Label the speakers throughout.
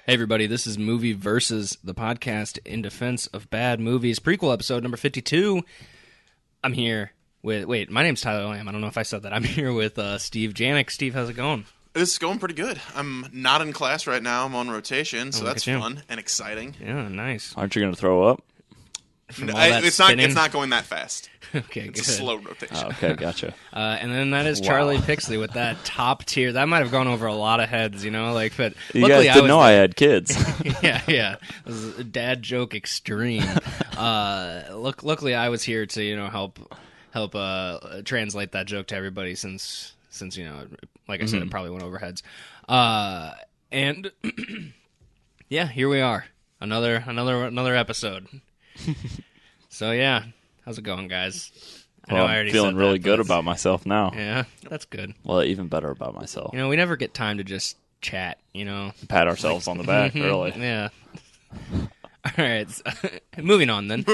Speaker 1: Hey everybody, this is Movie Versus, the podcast in defense of bad movies. Prequel episode number 52. I'm here with... Wait, my name's Tyler Lamb. I don't know if I said that. I'm here with Steve Janik. Steve, how's it going?
Speaker 2: It's going pretty good. I'm not in class right now. I'm on rotation, so that's fun and exciting.
Speaker 1: Yeah, nice.
Speaker 3: Aren't you going to throw up?
Speaker 2: It's not going that fast.
Speaker 1: Okay,
Speaker 2: it's
Speaker 1: good.
Speaker 2: a slow rotation.
Speaker 3: Oh, okay, gotcha.
Speaker 1: And then that is Charlie Pixley with that top tier. That might have gone over a lot of heads, you know. Like, but
Speaker 3: you guys didn't know I had kids.
Speaker 1: yeah. It was a dad joke extreme. Luckily, I was here to help translate that joke to everybody since like I said, it probably went over heads. And yeah, here we are, another episode. So yeah, how's it going, guys?
Speaker 3: I'm feeling really good about myself now.
Speaker 1: Yeah, that's good.
Speaker 3: Well, even better about myself.
Speaker 1: We never get time to just chat,
Speaker 3: Pat ourselves on the back, really.
Speaker 1: Yeah. All right, moving on then.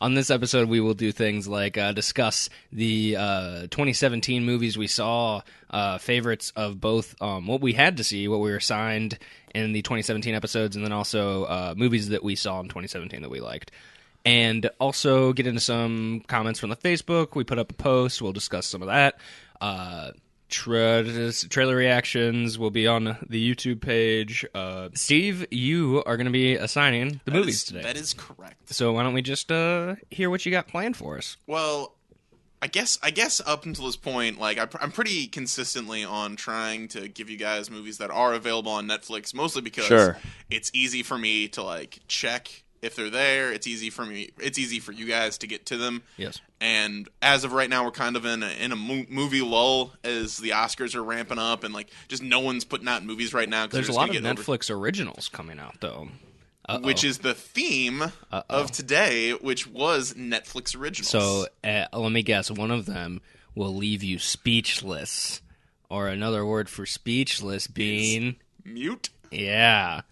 Speaker 1: On this episode, we will do things like discuss the 2017 movies we saw, favorites of both what we had to see, what we were assigned in the 2017 episodes, and then also movies that we saw in 2017 that we liked. And also get into some comments from the Facebook. We put up a post. We'll discuss some of that. Trailer reactions will be on the YouTube page. Steve, you are going to be assigning the movies today.
Speaker 2: That is correct.
Speaker 1: So why don't we just hear what you got planned for us?
Speaker 2: Well, I guess up until this point, like I'm pretty consistently on trying to give you guys movies that are available on Netflix, mostly because it's easy for me to like check if they're there. It's easy for you guys to get to them.
Speaker 1: Yes.
Speaker 2: And as of right now, we're kind of in a movie lull as the Oscars are ramping up, and like just no one's putting out movies right now.
Speaker 1: There's a lot of Netflix originals coming out, though.
Speaker 2: Which is the theme of today, which was Netflix originals.
Speaker 1: So let me guess, one of them will leave you speechless, or another word for speechless being
Speaker 2: mute.
Speaker 1: Yeah.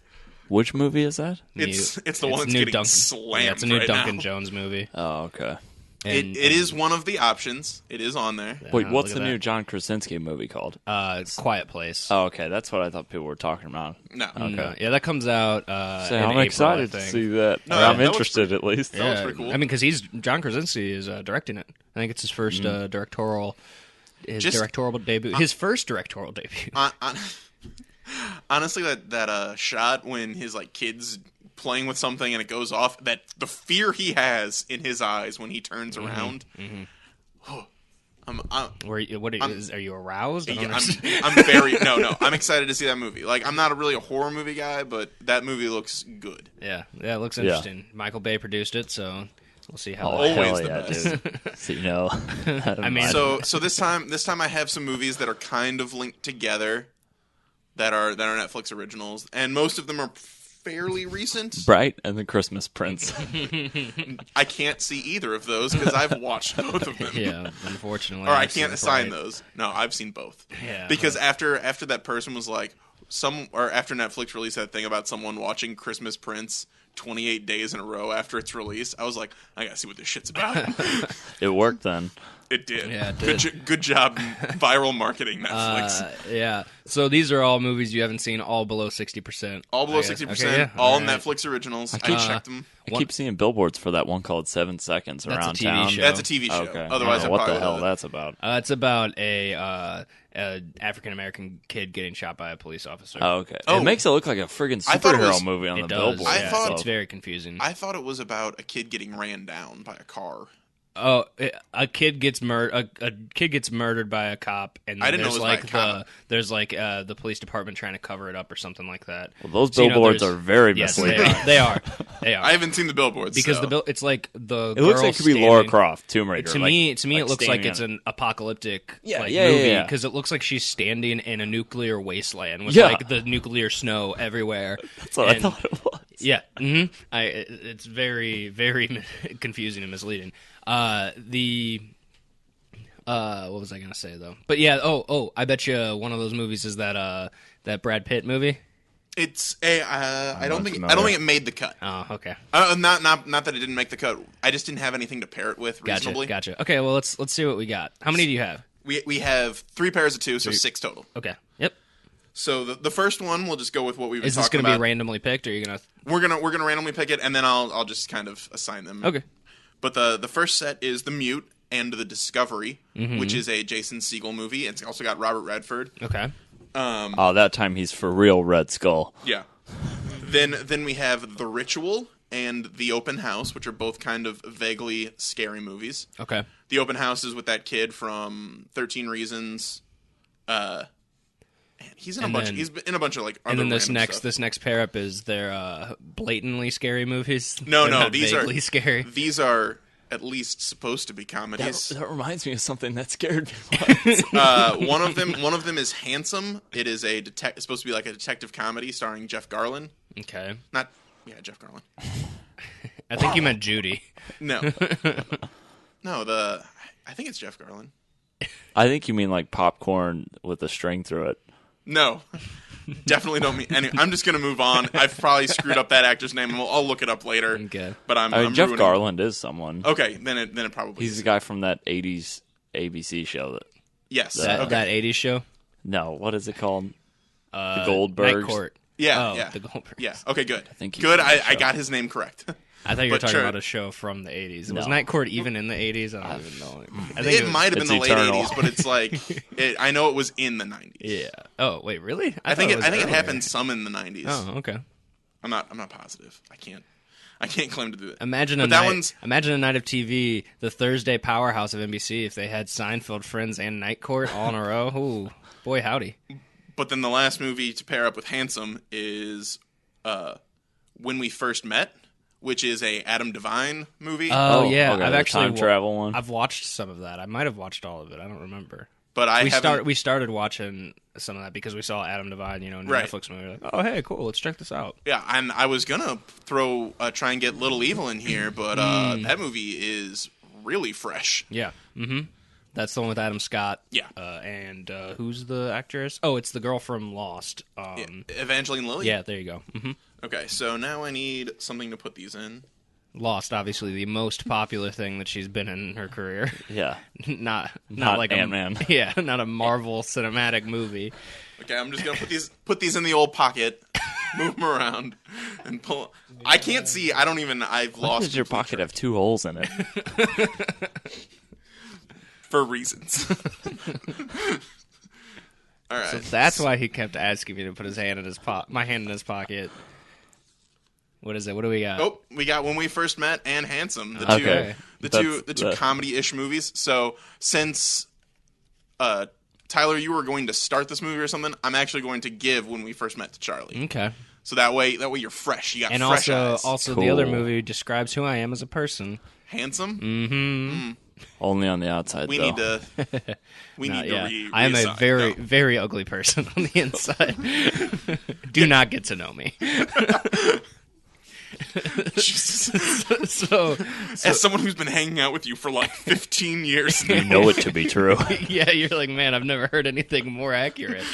Speaker 3: Which movie is that?
Speaker 2: It's the one that's getting slammed.
Speaker 1: Yeah, it's a new
Speaker 2: right
Speaker 1: Duncan
Speaker 2: now.
Speaker 1: Jones movie.
Speaker 3: Oh, okay.
Speaker 2: It is one of the options. It is on there.
Speaker 3: Wait, what's the new John Krasinski movie called?
Speaker 1: Quiet Place.
Speaker 3: Oh, okay. That's what I thought people were talking about.
Speaker 2: No.
Speaker 3: Okay.
Speaker 1: No. Yeah, that comes out in
Speaker 3: I'm
Speaker 1: April,
Speaker 3: excited to see that.
Speaker 2: No,
Speaker 3: I'm
Speaker 2: that
Speaker 3: interested, at least.
Speaker 2: That looks pretty cool.
Speaker 1: I mean, because John Krasinski is directing it. I think it's his first directorial debut. His first directorial debut.
Speaker 2: Honestly, that shot when his like kid's playing with something and it goes off, that the fear he has in his eyes when he turns around.
Speaker 1: Are you aroused?
Speaker 2: I'm very no. I'm excited to see that movie. Like, I'm not really a horror movie guy, but that movie looks good.
Speaker 1: Yeah, it looks interesting. Michael Bay produced it, so we'll see how.
Speaker 2: Always the
Speaker 3: best. So,
Speaker 1: I mean,
Speaker 2: so this time I have some movies that are kind of linked together. That are Netflix originals, and most of them are fairly recent.
Speaker 3: Bright and the Christmas Prince.
Speaker 2: I can't see either of those because I've watched both of them.
Speaker 1: Yeah, unfortunately.
Speaker 2: Or I can't assign those. No, I've seen both.
Speaker 1: Yeah.
Speaker 2: Because after that person was like, after Netflix released that thing about someone watching Christmas Prince 28 days in a row after its release, I was like, I gotta see what this shit's about.
Speaker 3: It worked then.
Speaker 2: It did.
Speaker 1: Yeah, it did.
Speaker 2: Good job viral marketing, Netflix.
Speaker 1: Yeah. So these are all movies you haven't seen, all below 60%.
Speaker 2: All below 60%.
Speaker 1: Okay, yeah.
Speaker 2: All
Speaker 1: right.
Speaker 2: Netflix originals. I checked them.
Speaker 3: I keep seeing billboards for that one called 7 Seconds around town.
Speaker 1: Show.
Speaker 2: That's a TV show.
Speaker 3: Okay.
Speaker 2: Otherwise,
Speaker 3: what the hell that's about?
Speaker 1: It's about a African American kid getting shot by a police officer.
Speaker 3: Oh, okay. It makes it look like a friggin' superhero movie on the billboard.
Speaker 1: It's very confusing.
Speaker 2: I thought it was about a kid getting ran down by a car.
Speaker 1: Oh, a kid gets murdered. A kid gets murdered by a cop, and then there's the police department trying to cover it up or something like that.
Speaker 3: Well, those billboards are very misleading.
Speaker 1: Yes, they are.
Speaker 2: I haven't seen the billboards
Speaker 1: because it's like the.
Speaker 3: It looks like it could be Lara Croft, Tomb Raider.
Speaker 1: To me, it looks like it's an apocalyptic movie because it looks like she's standing in a nuclear wasteland with like the nuclear snow everywhere.
Speaker 3: That's what I thought it was.
Speaker 1: Yeah, it's very, very confusing and misleading. What was I gonna say though? But yeah, I bet you one of those movies is that Brad Pitt movie.
Speaker 2: It's I don't think it made the cut.
Speaker 1: Oh, okay.
Speaker 2: Not that it didn't make the cut. I just didn't have anything to pair it with reasonably.
Speaker 1: Gotcha. Okay, well let's see what we got. How many do you have?
Speaker 2: We have 3 pairs of 2, so 6 total.
Speaker 1: Okay. Yep.
Speaker 2: So the first one, we'll just go with what we've been
Speaker 1: Is this
Speaker 2: talking
Speaker 1: going to
Speaker 2: about.
Speaker 1: be randomly picked, or are you going to...
Speaker 2: We're gonna randomly pick it, and then I'll just kind of assign them.
Speaker 1: Okay.
Speaker 2: But the first set is The Mute and The Discovery, which is a Jason Segel movie. It's also got Robert Redford.
Speaker 1: Okay.
Speaker 3: That time he's for real Red Skull.
Speaker 2: Yeah. Then we have The Ritual and The Open House, which are both kind of vaguely scary movies.
Speaker 1: Okay.
Speaker 2: The Open House is with that kid from 13 Reasons. He's in a bunch. He's in a bunch of like.
Speaker 1: And then
Speaker 2: this
Speaker 1: next pair up is their blatantly scary movies.
Speaker 2: No,
Speaker 1: these are scary.
Speaker 2: These are at least supposed to be comedies.
Speaker 3: That reminds me of something that scared me.
Speaker 2: One of them is Handsome. It is it's supposed to be like a detective comedy starring Jeff Garlin.
Speaker 1: Okay.
Speaker 2: Jeff Garlin.
Speaker 1: I think you meant Judy.
Speaker 2: No. I think it's Jeff Garlin.
Speaker 3: I think you mean like popcorn with a string through it.
Speaker 2: No. Definitely don't mean. Anyway, I'm just gonna move on. I've probably screwed up that actor's name, and I'll look it up later.
Speaker 1: Okay.
Speaker 2: But
Speaker 3: I mean,
Speaker 2: I'm
Speaker 3: Jeff
Speaker 2: ruining
Speaker 3: Garland is someone.
Speaker 2: Okay, then it probably.
Speaker 3: He's the guy from that '80s ABC show.
Speaker 2: Yes.
Speaker 1: That 80s show?
Speaker 3: No, what is it called? The Goldbergs.
Speaker 1: Night Court.
Speaker 2: Yeah.
Speaker 1: Oh,
Speaker 2: yeah.
Speaker 1: the Goldbergs.
Speaker 2: Yeah. Okay. Good.
Speaker 3: think
Speaker 2: good. I got his name correct.
Speaker 1: I thought you were
Speaker 2: But
Speaker 1: talking
Speaker 2: sure.
Speaker 1: about a show from the 80s. Was
Speaker 3: No.
Speaker 1: Night Court even in the 80s? I don't even know. I think
Speaker 2: It might have been
Speaker 3: it's
Speaker 2: the
Speaker 3: eternal.
Speaker 2: late 80s, but it's like I know it was in the 90s.
Speaker 1: Yeah. Oh, wait, really?
Speaker 2: I think it
Speaker 1: earlier.
Speaker 2: happened some in the 90s.
Speaker 1: Oh, okay.
Speaker 2: I'm not positive. I can't claim to do it.
Speaker 1: Imagine a night of TV, the Thursday powerhouse of NBC, if they had Seinfeld, Friends, and Night Court all in a row. Ooh, boy, howdy.
Speaker 2: But then the last movie to pair up with Handsome is When We First Met, which is a Adam Devine movie.
Speaker 1: Oh yeah,
Speaker 3: okay,
Speaker 1: I've
Speaker 3: the
Speaker 1: actually
Speaker 3: time travel one.
Speaker 1: I've watched some of that. I might have watched all of it. I don't remember.
Speaker 2: But
Speaker 1: we started watching some of that because we saw Adam Devine, in the
Speaker 2: Right.
Speaker 1: Netflix movie. We're like, oh hey, cool, let's check this out.
Speaker 2: Yeah, and I was gonna try and get Little Evil in here, but that movie is really fresh.
Speaker 1: Yeah. Mm-hmm. That's the one with Adam Scott.
Speaker 2: Yeah.
Speaker 1: And who's the actress? Oh, it's the girl from Lost.
Speaker 2: Evangeline Lilly.
Speaker 1: Yeah, there you go. Mm-hmm.
Speaker 2: Okay, so now I need something to put these in.
Speaker 1: Lost, obviously the most popular thing that she's been in her career.
Speaker 3: Yeah.
Speaker 1: not like
Speaker 3: Ant-Man.
Speaker 1: Yeah, not a Marvel cinematic movie.
Speaker 2: Okay, I'm just gonna put these in the old pocket, move them around, and pull. I can't see. I've
Speaker 3: Why
Speaker 2: lost.
Speaker 3: does your pocket have 2 holes in it?
Speaker 2: For reasons. All right.
Speaker 1: So that's why he kept asking me to put my hand in his pocket. What is it? What do we got?
Speaker 2: Oh, we got When We First Met and Handsome, the
Speaker 3: Okay.
Speaker 2: two comedy-ish movies. So since Tyler, you were going to start this movie or something, I'm actually going to give When We First Met to Charlie.
Speaker 1: Okay.
Speaker 2: So that way you're fresh. You got
Speaker 1: And
Speaker 2: fresh eyes.
Speaker 1: also
Speaker 3: Cool.
Speaker 1: the other movie describes who I am as a person.
Speaker 2: Handsome.
Speaker 1: Mm-hmm.
Speaker 3: Only on the outside,
Speaker 2: We
Speaker 3: though.
Speaker 2: need to. We need
Speaker 1: Yeah.
Speaker 2: to.
Speaker 1: I am a
Speaker 2: reassign.
Speaker 1: very,
Speaker 2: No.
Speaker 1: very ugly person on the inside. Do not get to know me. so,
Speaker 2: As someone who's been hanging out with you for like 15 years now.
Speaker 3: You know it to be true.
Speaker 1: yeah, you're like, man, I've never heard anything more accurate.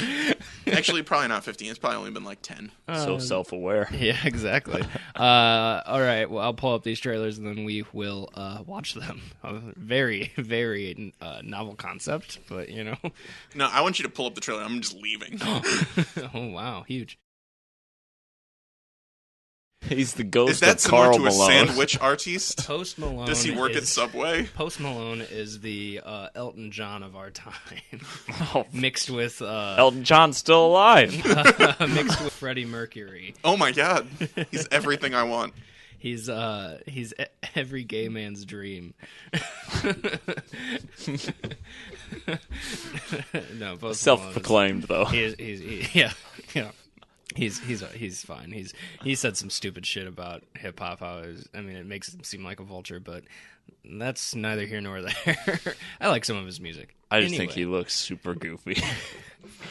Speaker 2: Actually, probably not 15. It's probably only been like 10.
Speaker 3: So self-aware.
Speaker 1: Yeah, exactly. All right, well, I'll pull up these trailers and then we will watch them. A very, very novel concept, but
Speaker 2: No, I want you to pull up the trailer. I'm just leaving.
Speaker 1: Oh, wow, huge.
Speaker 3: He's the
Speaker 2: Is
Speaker 3: ghost
Speaker 2: that
Speaker 3: of
Speaker 2: similar
Speaker 3: Carl
Speaker 2: to a
Speaker 3: Malone.
Speaker 2: sandwich artiste?
Speaker 1: Post Malone.
Speaker 2: Does he work at
Speaker 1: is-
Speaker 2: Subway?
Speaker 1: Post Malone is the Elton John of our time,
Speaker 3: Oh,
Speaker 1: mixed with
Speaker 3: Elton John's still alive.
Speaker 1: mixed with Freddie Mercury.
Speaker 2: Oh my god, he's everything I want.
Speaker 1: He's every gay man's dream. No, Post Malone
Speaker 3: Self-proclaimed, though.
Speaker 1: yeah. He's fine. He said some stupid shit about hip hop. It makes him seem like a vulture, but that's neither here nor there. I like some of his music.
Speaker 3: I just think he looks super goofy.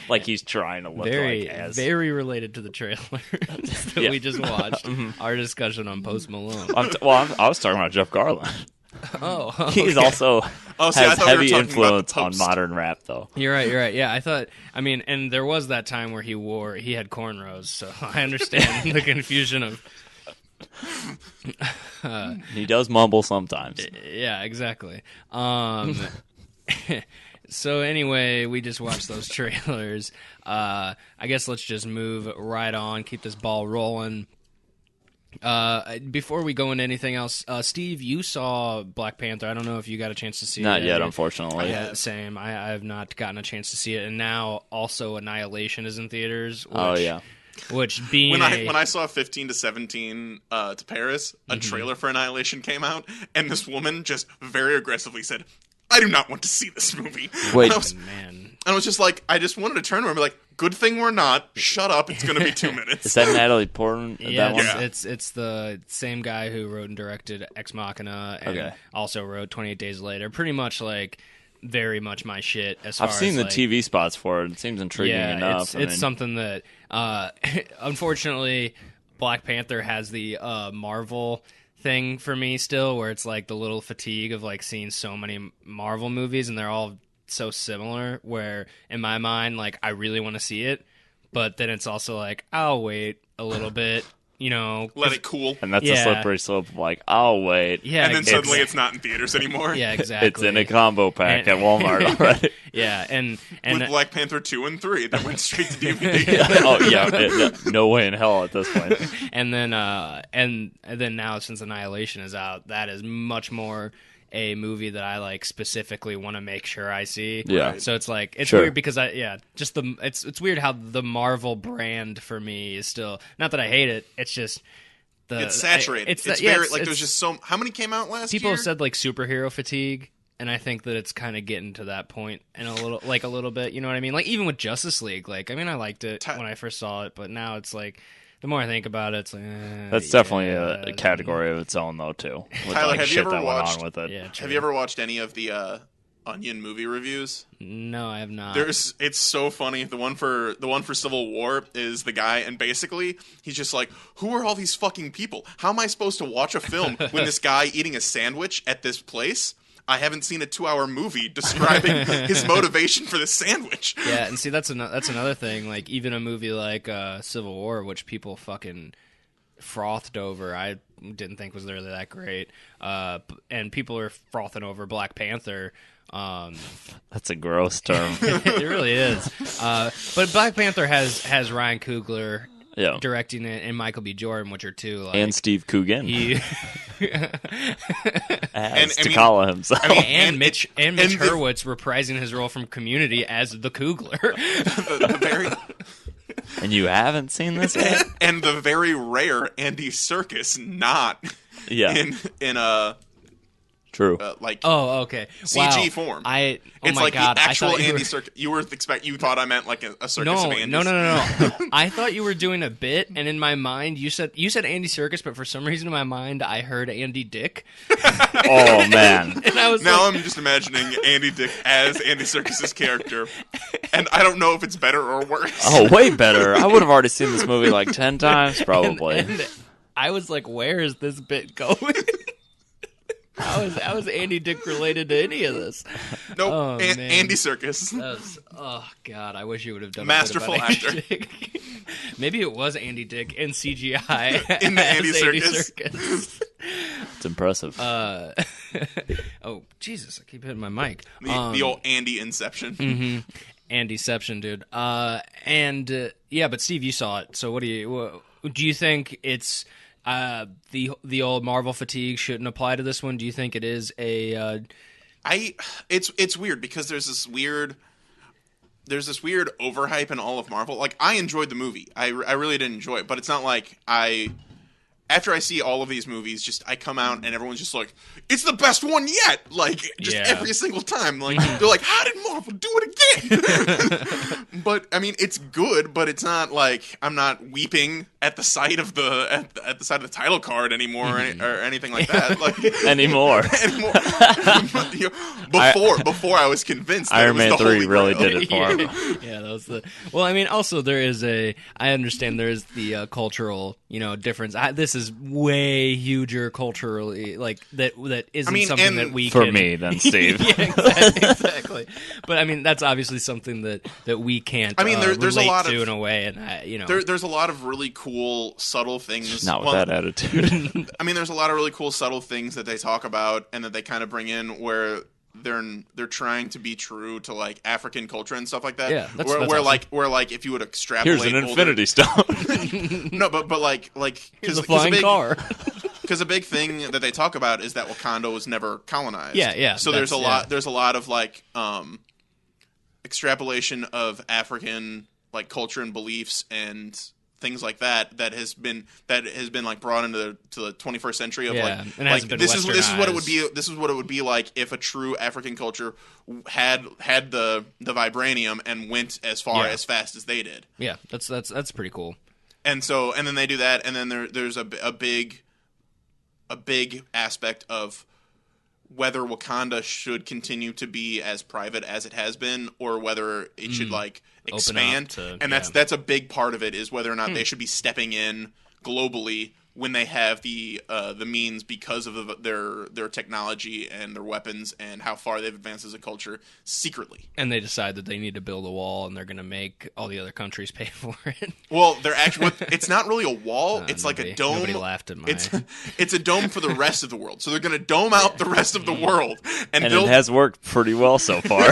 Speaker 3: Like he's trying to look
Speaker 1: very,
Speaker 3: like Az.
Speaker 1: very related to the trailer that
Speaker 3: Yeah.
Speaker 1: we just watched. Our discussion on Post Malone.
Speaker 3: I was talking about Jeff Garland.
Speaker 1: Oh,
Speaker 3: He's
Speaker 1: okay.
Speaker 3: also
Speaker 2: Oh, see, I
Speaker 3: has
Speaker 2: thought we were
Speaker 3: heavy
Speaker 2: talking about
Speaker 3: influence
Speaker 2: the
Speaker 3: on
Speaker 2: Post.
Speaker 3: modern rap, though.
Speaker 1: You're right. Yeah, I thought. And there was that time where he had cornrows, so I understand the confusion of.
Speaker 3: He does mumble sometimes.
Speaker 1: Yeah, exactly. So anyway, we just watched those trailers. I guess let's just move right on, keep this ball rolling. Before we go into anything else, Steve, you saw Black Panther. I don't know if you got a chance to see it.
Speaker 3: Not yet, unfortunately.
Speaker 1: Yeah, same. I have not gotten a chance to see it, and now also Annihilation is in theaters. Which being
Speaker 2: when I saw 15 to 17 to Paris, a trailer for Annihilation came out, and this woman just very aggressively said, "I do not want to see this movie."
Speaker 3: Wait,
Speaker 1: man.
Speaker 2: I was just like, I just wanted to turn to her and be like, "Good thing we're not. Shut up. It's going to be 2 minutes."
Speaker 3: Is that Natalie Portman?
Speaker 1: Yeah,
Speaker 3: that one?
Speaker 1: it's the same guy who wrote and directed Ex Machina and also wrote 28 Days Later. Pretty much like very much my shit.
Speaker 3: I've seen the TV spots for it. It seems intriguing enough.
Speaker 1: It's something that unfortunately Black Panther has the Marvel thing for me still, where it's like the little fatigue of like seeing so many Marvel movies and they're all so similar, where in my mind like I really want to see it, but then it's also like I'll wait a little bit,
Speaker 2: let it cool.
Speaker 3: And that's a slippery slope of like, I'll wait.
Speaker 1: Yeah,
Speaker 2: and then suddenly it's not in theaters anymore.
Speaker 1: Yeah, exactly.
Speaker 3: It's in a combo pack at Walmart already.
Speaker 1: Yeah, and
Speaker 2: with Black Panther 2 and 3 that went straight to DVD.
Speaker 3: No way in hell at this point.
Speaker 1: And then and then now since Annihilation is out, that is much more a movie that I like specifically want to make sure I see.
Speaker 3: Yeah.
Speaker 1: So it's like it's weird because it's weird how the Marvel brand for me is still, not that I hate it. It's just
Speaker 2: it's saturated. It's very like there's just so how many came out last year?
Speaker 1: People have said like superhero fatigue, and I think that it's kind of getting to that point in a little bit. You know what I mean? Like even with Justice League, like I mean I liked it when I first saw it, but now it's like, the more I think about it, it's like
Speaker 3: that's definitely a category of its own, though. Too. With
Speaker 2: Tyler,
Speaker 3: like
Speaker 2: have
Speaker 3: shit
Speaker 2: you ever
Speaker 3: that
Speaker 2: watched?
Speaker 3: Went on with it.
Speaker 1: Yeah,
Speaker 2: have you ever watched any of the Onion movie reviews?
Speaker 1: No, I have not.
Speaker 2: It's so funny. The one for Civil War is the guy, and basically he's just like, "Who are all these fucking people? How am I supposed to watch a film when this guy eating a sandwich at this place? I haven't seen a 2-hour movie describing his motivation for this sandwich."
Speaker 1: Yeah, and see that's another thing. Like even a movie like Civil War, which people fucking frothed over, I didn't think was really that great. And people are frothing over Black Panther.
Speaker 3: That's a gross term.
Speaker 1: It really is. But Black Panther has Ryan Coogler directing it and Michael B. Jordan, which are two like,
Speaker 3: and Steve Coogan.
Speaker 2: And
Speaker 3: himself.
Speaker 1: And Mitch Hurwitz reprising his role from Community as the Coogler.
Speaker 2: the very
Speaker 3: and you haven't seen this yet?
Speaker 2: And the very rare Andy Serkis not in a
Speaker 3: true
Speaker 1: okay
Speaker 2: CG form.
Speaker 1: It's
Speaker 2: like
Speaker 1: God.
Speaker 2: the actual Andy Serkis. You thought I meant like a circus of Andy.
Speaker 1: No. I thought you were doing a bit, and in my mind you said Andy Serkis, but for some reason in my mind I heard Andy Dick.
Speaker 3: Oh man!
Speaker 2: And I was I'm just imagining Andy Dick as Andy Serkis's character, and I don't know if it's better or worse.
Speaker 3: Oh, way better! I would have already seen this movie like 10 times probably.
Speaker 1: And I was like, where is this bit going? How is Andy Dick related to any of this?
Speaker 2: Nope.
Speaker 1: Oh,
Speaker 2: Andy Serkis.
Speaker 1: Oh God, I wish you would have done
Speaker 2: masterful actor.
Speaker 1: Maybe it was Andy Dick in CGI
Speaker 2: in the Andy Serkis.
Speaker 3: It's impressive.
Speaker 1: Oh Jesus, I keep hitting my mic.
Speaker 2: The old Andy Inception.
Speaker 1: Mm-hmm. Andyception, dude. But Steve, you saw it. So what do you think it's? The old Marvel fatigue shouldn't apply to this one. Do you think it is a?
Speaker 2: It's weird because there's this weird overhype in all of Marvel. Like I enjoyed the movie, I really did enjoy it, but it's not like after I see all of these movies, just I come out and everyone's just like, it's the best one yet. Like just every single time, like they're like, how did Marvel do it again? But I mean, it's good, but it's not like I'm not weeping at the sight of the sight of the title card anymore or anything like that. Like
Speaker 3: anymore.
Speaker 2: Before I was convinced.
Speaker 3: Iron Man 3 really did it for him.
Speaker 1: Yeah, that was the. Well, I mean, also there is I understand there is the cultural, difference. This is way huger culturally, like that isn't something that we
Speaker 3: for
Speaker 1: can,
Speaker 3: me than Steve.
Speaker 1: Yeah, exactly. But I mean, that's obviously something that we can't. I mean,
Speaker 2: there's a lot
Speaker 1: in a way, and
Speaker 2: there's a lot of really cool subtle things.
Speaker 3: Not with that attitude.
Speaker 2: I mean, there's a lot of really cool subtle things that they talk about and that they kind of bring in where they're trying to be true to like African culture and stuff like that.
Speaker 1: Yeah, that's
Speaker 2: where
Speaker 1: awesome.
Speaker 2: like if you would extrapolate,
Speaker 3: Here's an Infinity Stone.
Speaker 2: No, but like
Speaker 1: Here's a flying car.
Speaker 2: Because a big thing that they talk about is that Wakanda was never colonized.
Speaker 1: Yeah.
Speaker 2: So there's a lot of like extrapolation of African like culture and beliefs and things like that has been like brought into the 21st century of like this is what it would be like if a true African culture had the vibranium and went as far as fast as they did.
Speaker 1: Yeah, that's pretty cool.
Speaker 2: And then they do that, and then there's a big aspect of whether Wakanda should continue to be as private as it has been, or whether it should like expand. That's a big part of it, is whether or not they should be stepping in globally when they have the means because of their technology and their weapons and how far they've advanced as a culture secretly.
Speaker 1: And they decide that they need to build a wall, and they're going to make all the other countries pay for it.
Speaker 2: Well, they're actually it's not really a wall. It's like a dome.
Speaker 1: Nobody laughed at my.
Speaker 2: It's a dome for the rest of the world. So they're going to dome out the rest of the world, and
Speaker 3: it has worked pretty well so far.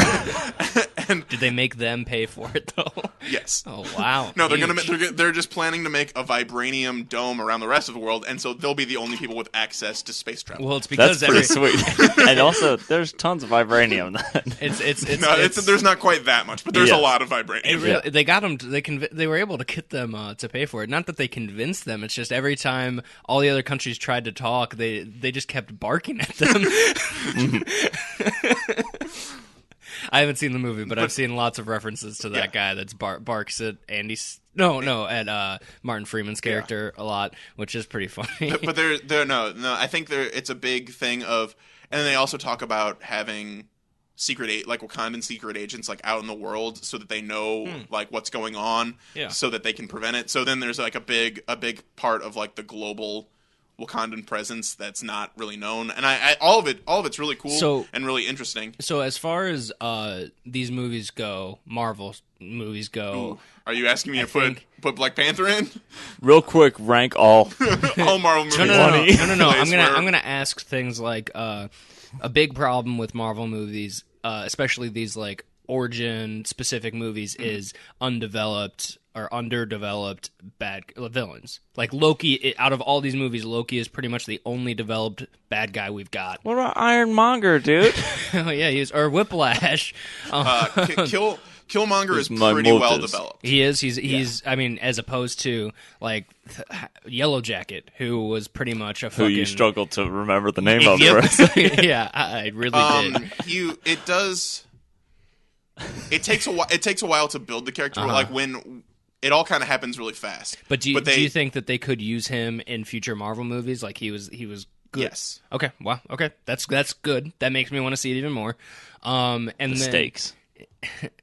Speaker 1: Did they make them pay for it though?
Speaker 2: Yes.
Speaker 1: Oh wow.
Speaker 2: No, they're just planning to make a vibranium dome around the rest of the world, and so they'll be the only people with access to space travel.
Speaker 1: Well, it's because
Speaker 3: that's pretty sweet. And also, there's tons of vibranium.
Speaker 2: There's not quite that much, but there's a lot of vibranium.
Speaker 1: They got them. They were able to get them to pay for it. Not that they convinced them. It's just every time all the other countries tried to talk, they just kept barking at them. I haven't seen the movie, but I've seen lots of references to that guy that's barks at at Martin Freeman's character a lot, which is pretty funny.
Speaker 2: But I think it's a big thing of, and then they also talk about having Wakandan secret agents like out in the world so that they know like what's going on, so that they can prevent it. So then there's like a big part of like the global Wakandan presence that's not really known, and all of it's really cool and really interesting.
Speaker 1: So as far as these movies go, Marvel movies go,
Speaker 2: are you asking me to put Black Panther in?
Speaker 3: Real quick, rank all
Speaker 2: Marvel movies.
Speaker 1: No. I'm gonna ask things like a big problem with Marvel movies, especially these like origin specific movies, is undeveloped or underdeveloped bad villains. Like Loki, out of all these movies, Loki is pretty much the only developed bad guy we've got.
Speaker 3: What about Ironmonger, dude?
Speaker 1: Oh yeah, or Whiplash.
Speaker 2: Killmonger is pretty well developed.
Speaker 1: He is. He's. I mean, as opposed to like Yellow Jacket, who was pretty much a fucking...
Speaker 3: Who you struggled to remember the name of. Right?
Speaker 1: Yeah, I really did.
Speaker 2: It takes a while to build the character. Like when it all kind of happens really fast.
Speaker 1: But do you think that they could use him in future Marvel movies? Like he was good.
Speaker 2: Yes.
Speaker 1: Okay. Wow. Okay. That's good. That makes me want to see it even more. And
Speaker 3: the stakes.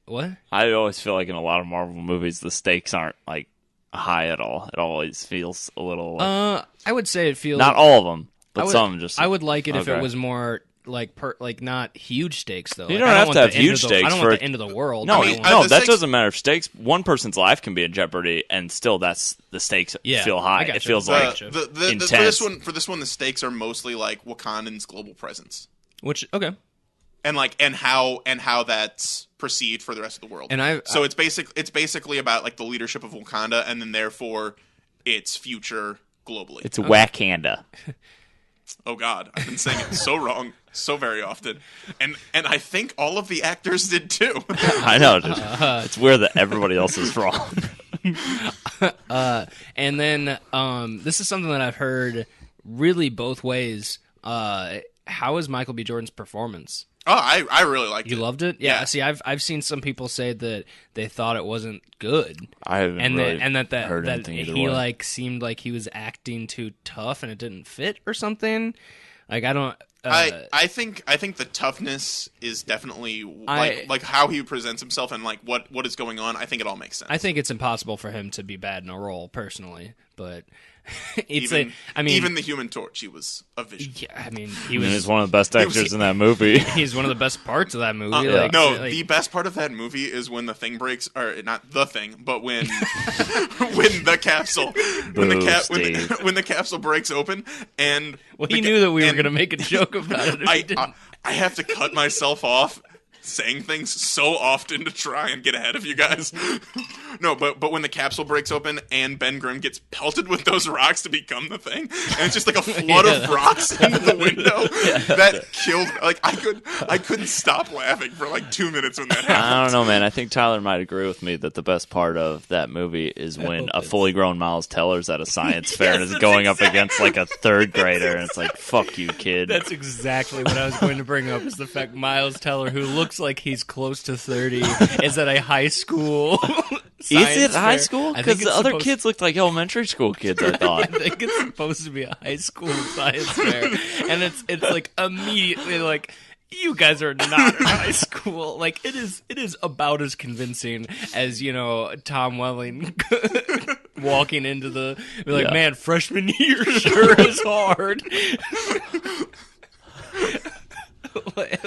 Speaker 1: What?
Speaker 3: I always feel like in a lot of Marvel movies the stakes aren't like high at all. It always feels a little.
Speaker 1: I would say it feels.
Speaker 3: Not all of them, but some just.
Speaker 1: I would like it if it was more. Like not huge stakes though.
Speaker 3: You don't have to have huge stakes.
Speaker 1: I don't want the end of the world.
Speaker 3: No, that doesn't matter. Stakes. One person's life can be in jeopardy, and still, the stakes feel high. It feels like intense.
Speaker 2: For this one, the stakes are mostly like Wakandan's global presence.
Speaker 1: Which
Speaker 2: and how that's perceived for the rest of the world. It's basically about like the leadership of Wakanda, and then therefore its future globally.
Speaker 3: It's Wakanda.
Speaker 2: Oh God, I've been saying it so wrong so very often, and I think all of the actors did too.
Speaker 3: I know, dude. It's weird that everybody else is wrong.
Speaker 1: And then this is something that I've heard really both ways. How is Michael B. Jordan's performance?
Speaker 2: Oh, I really liked it.
Speaker 1: You loved it? Yeah. See, I've seen some people say that they thought it wasn't good.
Speaker 3: I haven't
Speaker 1: heard
Speaker 3: anything either
Speaker 1: he
Speaker 3: way.
Speaker 1: like seemed like he was acting too tough and it didn't fit or something. Like I don't.
Speaker 2: I think the toughness is definitely like how he presents himself and like what is going on. I think it all makes sense.
Speaker 1: I think it's impossible for him to be bad in a role personally, but.
Speaker 2: Even the Human Torch, he was a vision.
Speaker 1: Yeah, I mean,
Speaker 3: he's one of the best actors in that movie.
Speaker 1: He's one of the best parts of that movie.
Speaker 2: The best part of that movie is when the thing breaks, or not the thing, but when when the capsule breaks open, and
Speaker 1: he knew that we were going to make a joke about it.
Speaker 2: I have to cut myself off saying things so often to try and get ahead of you guys. No, but when the capsule breaks open and Ben Grimm gets pelted with those rocks to become the thing, and it's just like a flood of rocks into the window, that killed me. Like, I couldn't stop laughing for like 2 minutes when that happened.
Speaker 3: I don't know, man. I think Tyler might agree with me that the best part of that movie is when a fully grown Miles Teller's at a science fair and is going up against like a third grader, and it's like, fuck you, kid.
Speaker 1: That's exactly what I was going to bring up, is the fact Miles Teller, who looks like he's close to 30, is at a high school
Speaker 3: Is it high
Speaker 1: fair.
Speaker 3: school? Because the other kids looked like elementary school kids, I thought.
Speaker 1: I think it's supposed to be a high school science fair. And it's like immediately like, you guys are not in high school. Like, it is about as convincing as, Tom Welling walking into the, like, man, freshman year sure is hard. Like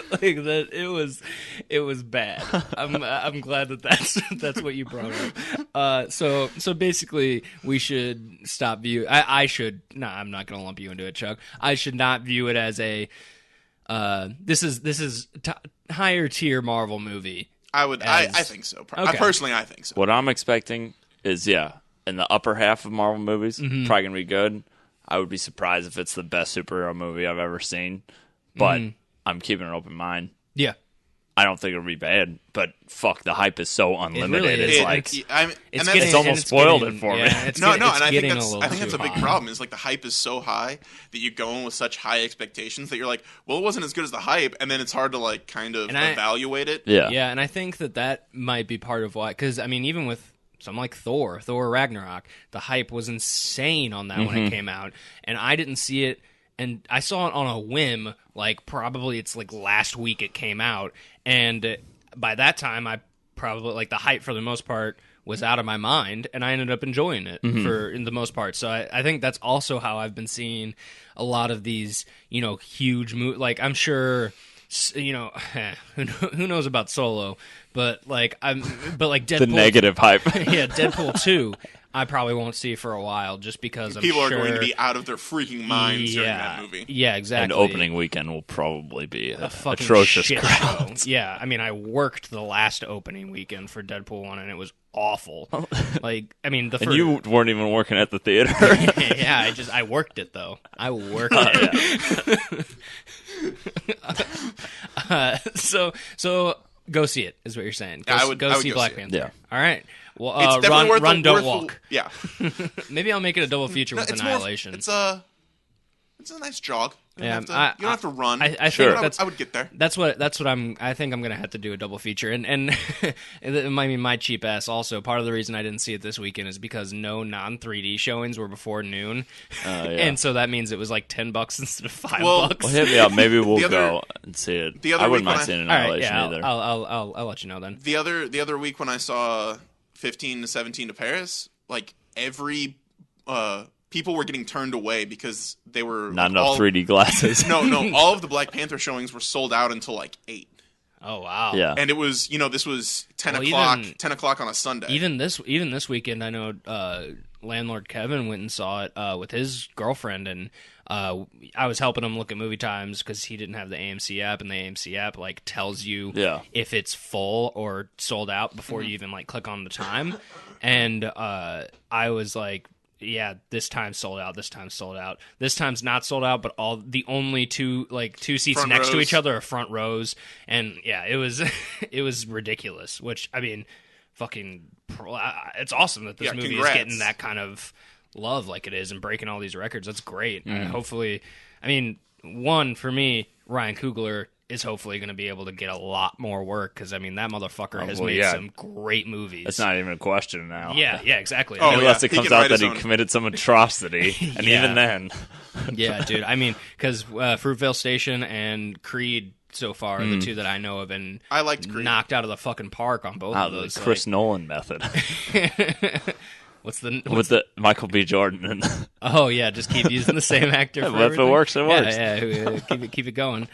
Speaker 1: that, it was bad. I'm glad that's what you brought up. So basically, we should stop view. I'm not gonna lump you into it, Chuck. I should not view it as a this is higher tier Marvel movie.
Speaker 2: I think so. Okay. Personally, I think so.
Speaker 3: What I'm expecting is in the upper half of Marvel movies, probably gonna be good. I would be surprised if it's the best superhero movie I've ever seen, but. I'm keeping an open mind.
Speaker 1: Yeah.
Speaker 3: I don't think it'll be bad, but fuck, the hype is so unlimited.
Speaker 1: It's
Speaker 3: almost spoiled it for me.
Speaker 2: And I think that's a big problem. Is like the hype is so high that you go in with such high expectations that you're like, well, it wasn't as good as the hype, and then it's hard to like kind of evaluate it.
Speaker 1: Yeah, and I think that might be part of why. Because I mean, even with something like Thor Ragnarok, the hype was insane on that when it came out, and I didn't see it. And I saw it on a whim, like probably it's like last week it came out. And by that time, I probably, like the hype for the most part was out of my mind. And I ended up enjoying it in the most part. So I think that's also how I've been seeing a lot of these, huge movies. Like I'm sure, who knows about Solo? But like Deadpool.
Speaker 3: The negative hype.
Speaker 1: Yeah, Deadpool 2. I probably won't see for a while just because
Speaker 2: people are going to be out of their freaking minds during that movie.
Speaker 1: Yeah, exactly.
Speaker 3: And opening weekend will probably be
Speaker 1: a fucking
Speaker 3: atrocious
Speaker 1: shit
Speaker 3: crowd.
Speaker 1: show. Yeah, I mean, I worked the last opening weekend for Deadpool 1, and it was awful. Like, I mean,
Speaker 3: And you weren't even working at the theater.
Speaker 1: Yeah, I worked it though. I worked it. So go see it, is what you're saying. Go see Black Panther.
Speaker 3: Yeah.
Speaker 1: All right. Well, run, don't walk.
Speaker 2: Yeah.
Speaker 1: Maybe I'll make it a double feature with Annihilation.
Speaker 2: It's a nice jog. You don't have to run.
Speaker 1: I think
Speaker 2: I would get there.
Speaker 1: That's what I think I'm gonna have to do a double feature, and it might be my cheap ass. Also, part of the reason I didn't see it this weekend is because no non 3D showings were before noon, and so that means it was like $10 instead of $5.
Speaker 3: Well, hit me up. Maybe we'll go and see it. I wouldn't mind seeing Annihilation either.
Speaker 1: I'll let you know then.
Speaker 2: The other week when I saw 15 to 17 to Paris, like every people were getting turned away because they were
Speaker 3: not enough 3D glasses.
Speaker 2: No, all of the Black Panther showings were sold out until like 8.
Speaker 1: Oh wow!
Speaker 3: Yeah,
Speaker 2: and it was this was 10 o'clock. 10 o'clock on a Sunday.
Speaker 1: Even this weekend, I know landlord Kevin went and saw it with his girlfriend, and I was helping him look at movie times because he didn't have the AMC app, and the AMC app like tells you if it's full or sold out before you even like click on the time. And I was like, yeah, this time's sold out. This time's sold out. This time's not sold out, but the only two seats
Speaker 2: front
Speaker 1: next
Speaker 2: rows.
Speaker 1: to each other are front rows, and yeah, it was ridiculous. Which I mean, it's awesome that this movie is getting that kind of love like it is and breaking all these records. That's great. Hopefully, I mean, one for me, Ryan Coogler is hopefully going to be able to get a lot more work because I mean that motherfucker has made some great movies.
Speaker 3: It's not even a question now.
Speaker 1: Yeah, exactly.
Speaker 3: Unless it comes out that he committed some atrocity, and even then,
Speaker 1: yeah, dude. I mean, because Fruitvale Station and Creed so far are the two that I know of, and
Speaker 2: I liked Creed.
Speaker 1: Knocked out of the fucking park on both of those.
Speaker 3: The Chris Nolan method.
Speaker 1: What's
Speaker 3: the Michael B. Jordan? And
Speaker 1: oh yeah, just keep using the same actor. For
Speaker 3: if it works, it works.
Speaker 1: Yeah, keep it going.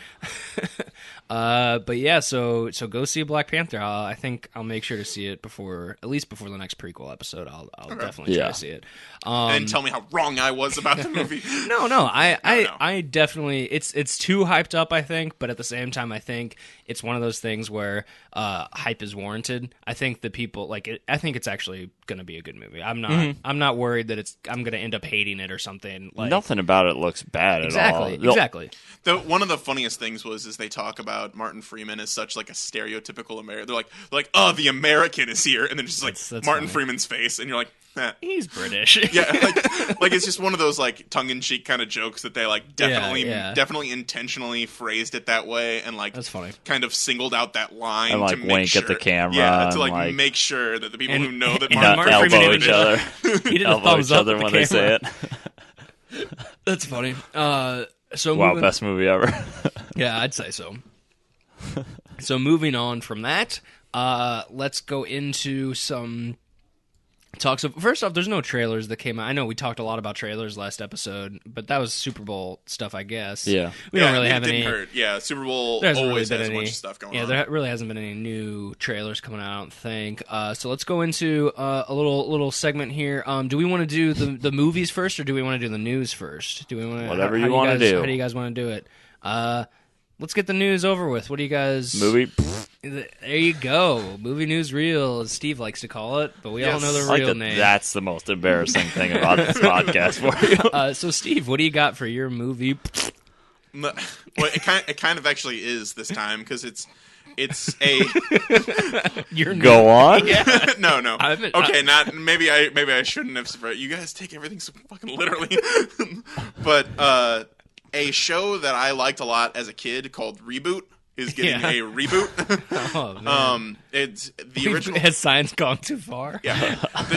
Speaker 1: But yeah, so go see Black Panther. I think I'll make sure to see it at least before the next prequel episode. I'll definitely try to see it.
Speaker 2: And tell me how wrong I was about the movie.
Speaker 1: No. I definitely it's too hyped up, I think, but at the same time, I think it's one of those things where hype is warranted. I think the people like it. I think it's actually going to be a good movie. I'm not worried that I'm going to end up hating it or something. Like,
Speaker 3: nothing about it looks bad at all.
Speaker 1: Exactly.
Speaker 2: One of the funniest things is they talk about Martin Freeman as such like a stereotypical American. They're like, oh, the American is here, and then just like
Speaker 1: that's
Speaker 2: Martin
Speaker 1: funny.
Speaker 2: Freeman's face, and you're like, eh.
Speaker 1: He's British.
Speaker 2: Yeah, like it's just one of those like tongue-in-cheek kind of jokes that they like definitely intentionally phrased it that way, and like
Speaker 1: that's funny.
Speaker 2: Kind of singled out that line
Speaker 3: and like
Speaker 2: to make
Speaker 3: wink
Speaker 2: sure,
Speaker 3: at the camera,
Speaker 2: yeah, to like make sure that the people who know that
Speaker 3: Martin
Speaker 1: Freeman
Speaker 3: elbow
Speaker 1: even
Speaker 3: each other,
Speaker 1: he did a
Speaker 3: elbow
Speaker 1: thumbs
Speaker 3: each
Speaker 1: up
Speaker 3: other
Speaker 1: at the
Speaker 3: when they say
Speaker 1: camera.
Speaker 3: it.
Speaker 1: That's funny. So
Speaker 3: Wow, best movie ever.
Speaker 1: Yeah, I'd say so. So moving on from that, let's go into some talks of. First off, there's no trailers that came out. I know we talked a lot about trailers last episode, but that was Super Bowl stuff, I guess.
Speaker 3: Yeah,
Speaker 1: we don't really have
Speaker 2: it
Speaker 1: any.
Speaker 2: Didn't hurt. Yeah, Super Bowl
Speaker 1: There hasn't
Speaker 2: always
Speaker 1: really
Speaker 2: has
Speaker 1: been
Speaker 2: a
Speaker 1: any
Speaker 2: bunch of stuff going on.
Speaker 1: Yeah, there really hasn't been any new trailers coming out, I don't think. So let's go into a little segment here. Do we want to do the movies first, or do we want to do the news first? Do we want
Speaker 3: whatever you want to do?
Speaker 1: How do you guys want to do it? Let's get the news over with. What do you guys...
Speaker 3: Movie?
Speaker 1: There you go. Movie news reel, as Steve likes to call it, but we all know the real name.
Speaker 3: That's the most embarrassing thing about this podcast for you.
Speaker 1: So, Steve, what do you got for your movie?
Speaker 2: Well, it kind of actually is this time, because it's a...
Speaker 3: Go on?
Speaker 1: Yeah.
Speaker 2: No. Okay, maybe I shouldn't have spread. You guys take everything so fucking literally. But a show that I liked a lot as a kid called Reboot is getting a reboot.
Speaker 1: Oh, man.
Speaker 2: It's the original.
Speaker 1: Has science gone too far?
Speaker 2: Yeah,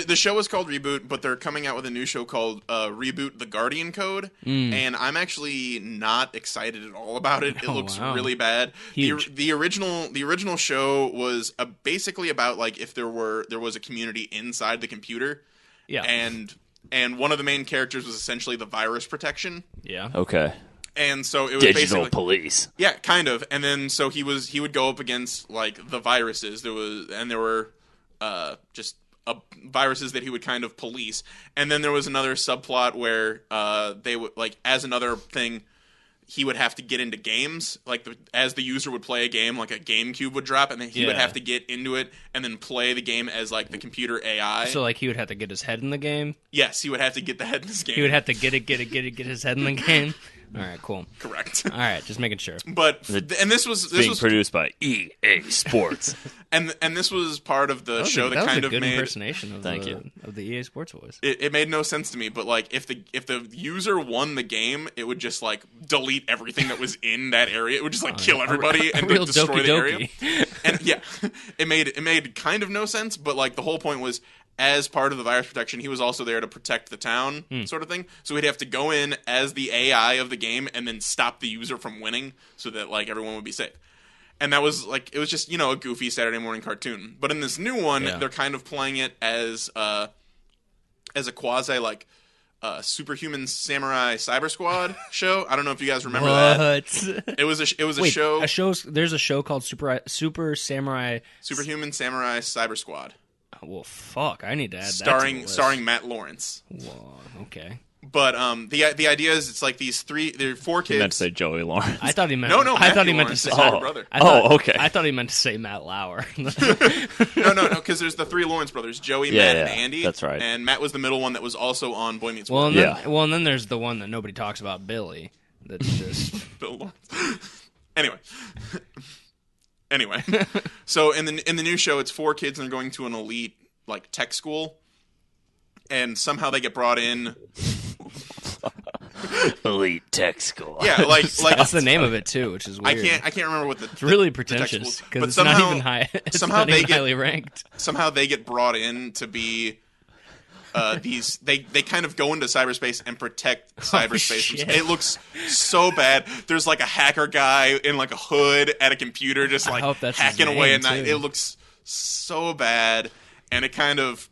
Speaker 2: the show is called Reboot, but they're coming out with a new show called Reboot: The Guardian Code, and I'm actually not excited at all about it. It looks really bad. The original show was basically about like if there was a community inside the computer,
Speaker 1: yeah,
Speaker 2: and one of the main characters was essentially the virus protection.
Speaker 1: Yeah.
Speaker 3: Okay.
Speaker 2: And so it was
Speaker 3: digital
Speaker 2: basically
Speaker 3: police.
Speaker 2: Yeah, kind of. And then so he would go up against like the viruses. There were just viruses that he would kind of police. And then there was another subplot where they would like as another thing he would have to get into games, like as the user would play a game, like a GameCube would drop, and then he would have to get into it and then play the game as like the computer AI.
Speaker 1: So like he would have to get his head in the game?
Speaker 2: Yes, he would have to get the head in this game.
Speaker 1: He would have to get his head in the game? All right, cool.
Speaker 2: Correct.
Speaker 1: All right, just making sure.
Speaker 2: But this was
Speaker 3: produced by EA Sports,
Speaker 2: and this was part of the show that kind of
Speaker 1: good
Speaker 2: made
Speaker 1: impersonation of the EA Sports voice.
Speaker 2: It made no sense to me, but like if the user won the game, it would just like delete everything that was in that area. It would just like kill everybody and
Speaker 1: real
Speaker 2: destroy the area.
Speaker 1: Doki.
Speaker 2: And yeah, it made kind of no sense, but like the whole point was, as part of the virus protection, he was also there to protect the town, sort of thing. So he'd have to go in as the AI of the game and then stop the user from winning so that like everyone would be safe. And that was like, it was just, a goofy Saturday morning cartoon. But in this new one, they're kind of playing it as a quasi like Superhuman Samurai Cyber Squad show. I don't know if you guys remember that. It was a show.
Speaker 1: There's a show called Superhuman Samurai
Speaker 2: Cyber Squad.
Speaker 1: Well, fuck! I need to add
Speaker 2: starring
Speaker 1: that to the list.
Speaker 2: Starring Matt Lawrence.
Speaker 1: Whoa, okay.
Speaker 2: But the idea is it's like there are four kids.
Speaker 3: He meant to say Joey Lawrence.
Speaker 1: I thought he meant.
Speaker 2: No.
Speaker 1: I thought he meant to
Speaker 2: Lawrence,
Speaker 1: say.
Speaker 2: his brother.
Speaker 3: Okay.
Speaker 1: I thought he meant to say Matt Lauer.
Speaker 2: No, because there's the three Lawrence brothers: Joey, Matt, and Andy.
Speaker 3: That's right.
Speaker 2: And Matt was the middle one that was also on Boy Meets
Speaker 1: World.
Speaker 2: World.
Speaker 1: And then there's the one that nobody talks about, Billy. That's just
Speaker 2: Bill Lawrence. Anyway, so in the new show, it's four kids and they're going to an elite like tech school, and somehow they get brought in.
Speaker 3: Elite tech school.
Speaker 2: Yeah, like
Speaker 1: that's the name of it too, which is weird.
Speaker 2: I can't remember what
Speaker 1: it's really pretentious because it's not even high. It's not even highly ranked.
Speaker 2: Somehow they get brought in to be they kind of go into cyberspace and protect cyberspace.
Speaker 1: Shit.
Speaker 2: It looks so bad. There's like a hacker guy in like a hood at a computer just like hacking away at night. It looks so bad, and it kind of.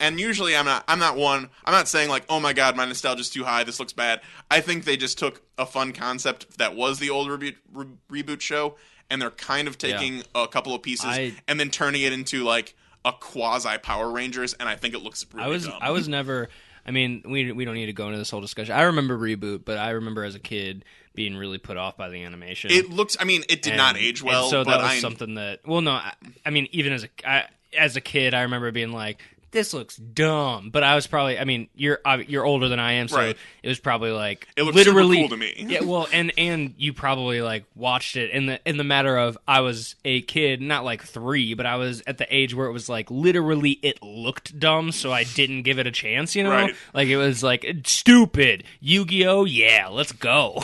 Speaker 2: And usually I'm not saying like, oh my god, my nostalgia's too high, this looks bad. I think they just took a fun concept that was the old reboot show and they're kind of taking a couple of pieces and then turning it into like a quasi Power Rangers, and I think it looks really dumb.
Speaker 1: I was never. I mean, we don't need to go into this whole discussion. I remember Reboot, but I remember as a kid being really put off by the animation.
Speaker 2: It did not age well.
Speaker 1: So that was something that. Well, no, I mean, even as a kid, I remember being like, this looks dumb. But I was probably, I mean, you're older than I am, so it was probably like
Speaker 2: it looked
Speaker 1: literally
Speaker 2: super cool to me.
Speaker 1: Yeah, well, and you probably like watched it in the matter of I was a kid, not like 3, but I was at the age where it was like literally it looked dumb, so I didn't give it a chance. You know,
Speaker 2: right.
Speaker 1: Like it was like stupid Yu-Gi-Oh. Yeah, let's go.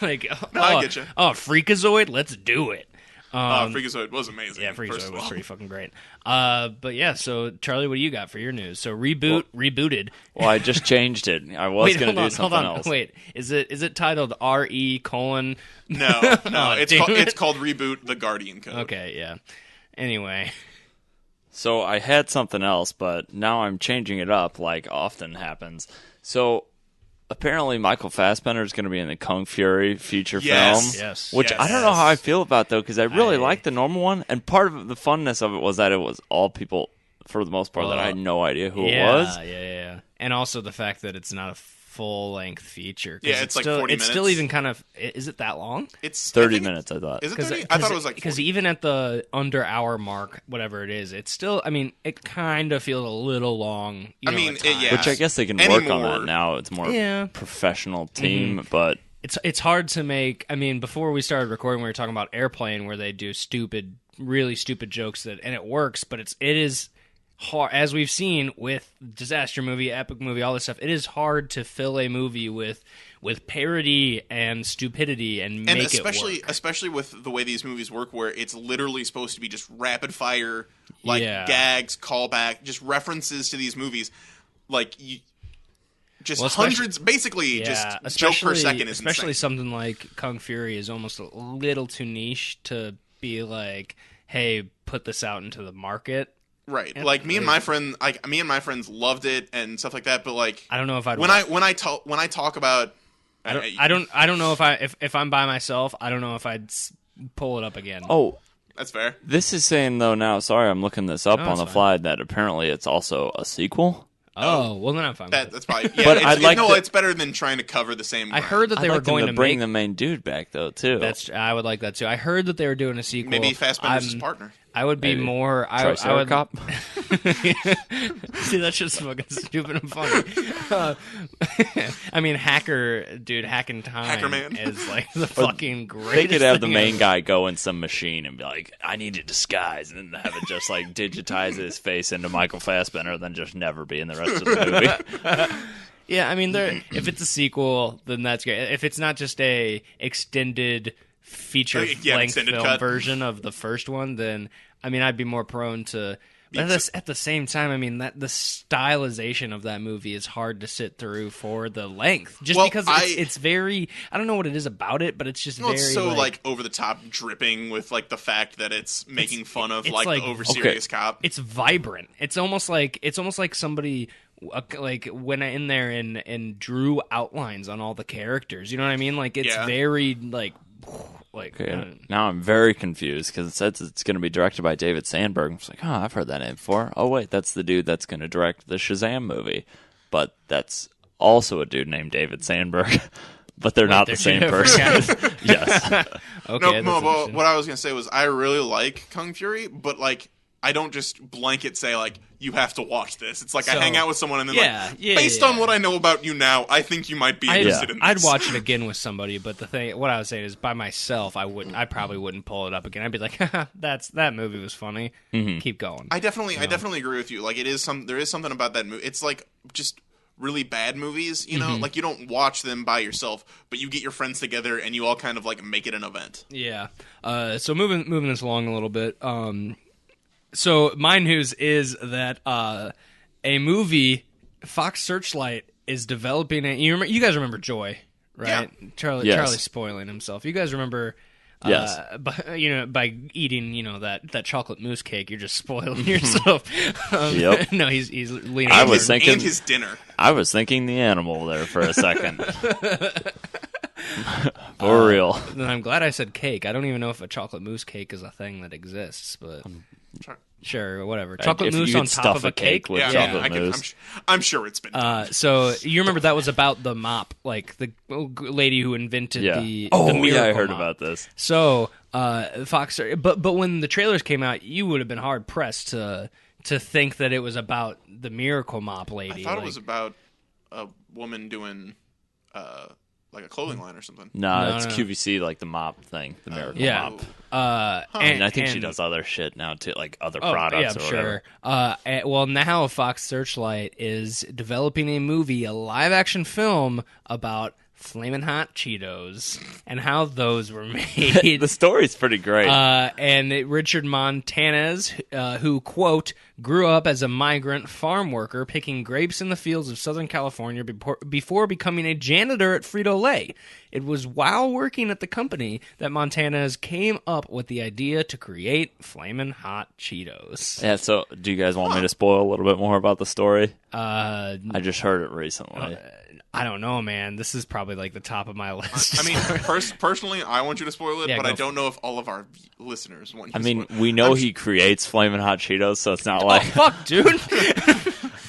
Speaker 1: Like
Speaker 2: I get you.
Speaker 1: Oh, Freakazoid, let's do it.
Speaker 2: Freakazoid was amazing.
Speaker 1: Yeah, Freakazoid was pretty fucking great. But yeah, so Charlie, what do you got for your news? So rebooted.
Speaker 3: Well, I just changed it. I was going to do something else.
Speaker 1: Wait, is it titled RE:?
Speaker 2: No, it's called Reboot: The Guardian Code.
Speaker 1: Okay, yeah. Anyway,
Speaker 3: so I had something else, but now I'm changing it up, like often happens. So apparently, Michael Fassbender is going to be in the Kung Fury feature film.
Speaker 1: Yes.
Speaker 3: Which I don't know how I feel about, though, because I really like the normal one. And part of the funness of it was that it was all people, for the most part, that I had no idea who it was.
Speaker 1: Yeah. And also the fact that it's not a full-length feature.
Speaker 2: Yeah, it's like 40 minutes.
Speaker 1: It's still even kind of... Is it that long?
Speaker 2: It's
Speaker 3: 30 minutes, I thought.
Speaker 2: Is it 30? I thought it was like 40.
Speaker 1: Because even at the under-hour mark, whatever it is, it's still... I mean, it kind of feels a little long.
Speaker 3: Which I guess they can work on that now. It's more professional team, but...
Speaker 1: It's hard to make... I mean, before we started recording, we were talking about Airplane, where they do really stupid jokes, and it works, but it is... hard, as we've seen with disaster movie, epic movie, all this stuff. It is hard to fill a movie with parody and stupidity and make it work.
Speaker 2: Especially with the way these movies work, where it's literally supposed to be just rapid fire, gags, callback, just references to these movies, hundreds, basically, just joke per second. Is
Speaker 1: especially
Speaker 2: insane.
Speaker 1: Something like Kung Fury is almost a little too niche to be like, hey, put this out into the market.
Speaker 2: Right, me and my friends loved it and stuff like that. But I
Speaker 1: don't know if I'd
Speaker 2: when I talk about,
Speaker 1: I don't know if I'm by myself. I don't know if I'd pull it up again.
Speaker 3: Oh,
Speaker 2: that's fair.
Speaker 3: This is saying though now. Sorry, I'm looking this up on the fly. That apparently it's also a sequel.
Speaker 1: Oh, well then I'm fine.
Speaker 2: That's probably. Yeah, but it's better than trying to cover the same ground.
Speaker 1: I heard that they were going to
Speaker 3: bring the main dude back though too.
Speaker 1: I would like that too. I heard that they were doing a sequel.
Speaker 2: Maybe Fassbender's his partner.
Speaker 1: I would be more. I would. See, that's just fucking stupid and funny. I mean, Hacking Time
Speaker 2: Hacker Man
Speaker 1: is like the fucking greatest.
Speaker 3: They could have the main guy go in some machine and be like, "I need a disguise," and then have it just like digitize his face into Michael Fassbender, and then just never be in the rest of the movie.
Speaker 1: Yeah, I mean, if it's a sequel, then that's great. If it's not just a extended feature-length film version of the first one, then I mean, I'd be more prone to. But at the same time, I mean, that the stylization of that movie is hard to sit through for the length, just because it's very. I don't know what it is about it, but it's just very.
Speaker 2: It's so over the top, dripping with the fact that it's making fun of the over serious cop.
Speaker 1: It's vibrant. It's almost like somebody. Went in there and drew outlines on all the characters. You know what I mean? It's very
Speaker 3: now I'm very confused because it says it's going to be directed by David Sandberg. I'm like, I've heard that name before. Oh wait, that's the dude that's going to direct the Shazam movie. But that's also a dude named David Sandberg. But they're not the same person. Yes.
Speaker 1: Okay.
Speaker 2: No, but what I was going to say was I really like Kung Fury, but I don't just blanket say you have to watch this. It's I hang out with someone and then based on what I know about you now, I think you might be interested in this.
Speaker 1: I'd watch it again with somebody, but what I was saying is by myself, I probably wouldn't pull it up again. I'd be like, that movie was funny. Mm-hmm. Keep going.
Speaker 2: I definitely agree with you. There is something about that movie. It's just really bad movies, you know, you don't watch them by yourself, but you get your friends together and you all kind of make it an event.
Speaker 1: Yeah. So moving this along a little bit. So my news is that a movie, Fox Searchlight, is developing it. You guys remember Joy, right? Yeah. Charlie's spoiling himself. You guys remember?
Speaker 3: Yes.
Speaker 1: By eating, that chocolate mousse cake, you're just spoiling yourself.
Speaker 3: Yep.
Speaker 1: No, he's leaning.
Speaker 2: And his dinner.
Speaker 3: I was thinking the animal there for a second. For real.
Speaker 1: Then I'm glad I said cake. I don't even know if a chocolate mousse cake is a thing that exists, but sure, whatever. Chocolate mousse on top of a cake
Speaker 3: with chocolate mousse.
Speaker 2: I'm sure it's been done.
Speaker 1: So you remember that was about the mop, like the lady who invented the Miracle
Speaker 3: I heard
Speaker 1: Mop.
Speaker 3: about this.
Speaker 1: So Fox, but when the trailers came out, you would have been hard pressed to think that it was about the Miracle Mop lady.
Speaker 2: I thought it was about a woman doing like a clothing line or something.
Speaker 3: No, it's QVC, like the mop thing, the Miracle Mop. And I think she does other shit now too, like other products or whatever.
Speaker 1: Sure. Well, now Fox Searchlight is developing a movie, a live-action film about Flamin' Hot Cheetos and how those were made.
Speaker 3: The story's pretty great.
Speaker 1: And Richard Montanez, who, quote, grew up as a migrant farm worker picking grapes in the fields of Southern California before becoming a janitor at Frito-Lay. It was while working at the company that Montanez came up with the idea to create Flamin' Hot Cheetos.
Speaker 3: Yeah, so do you guys want me to spoil a little bit more about the story? I just heard it recently.
Speaker 1: I don't know, man. This is probably like the top of my list.
Speaker 2: I mean, personally, I want you to spoil it,
Speaker 1: Yeah,
Speaker 2: but I don't know if all of our listeners want you to spoil it.
Speaker 3: We know he creates Flamin' Hot Cheetos, so it's not like...
Speaker 1: Oh, fuck, dude!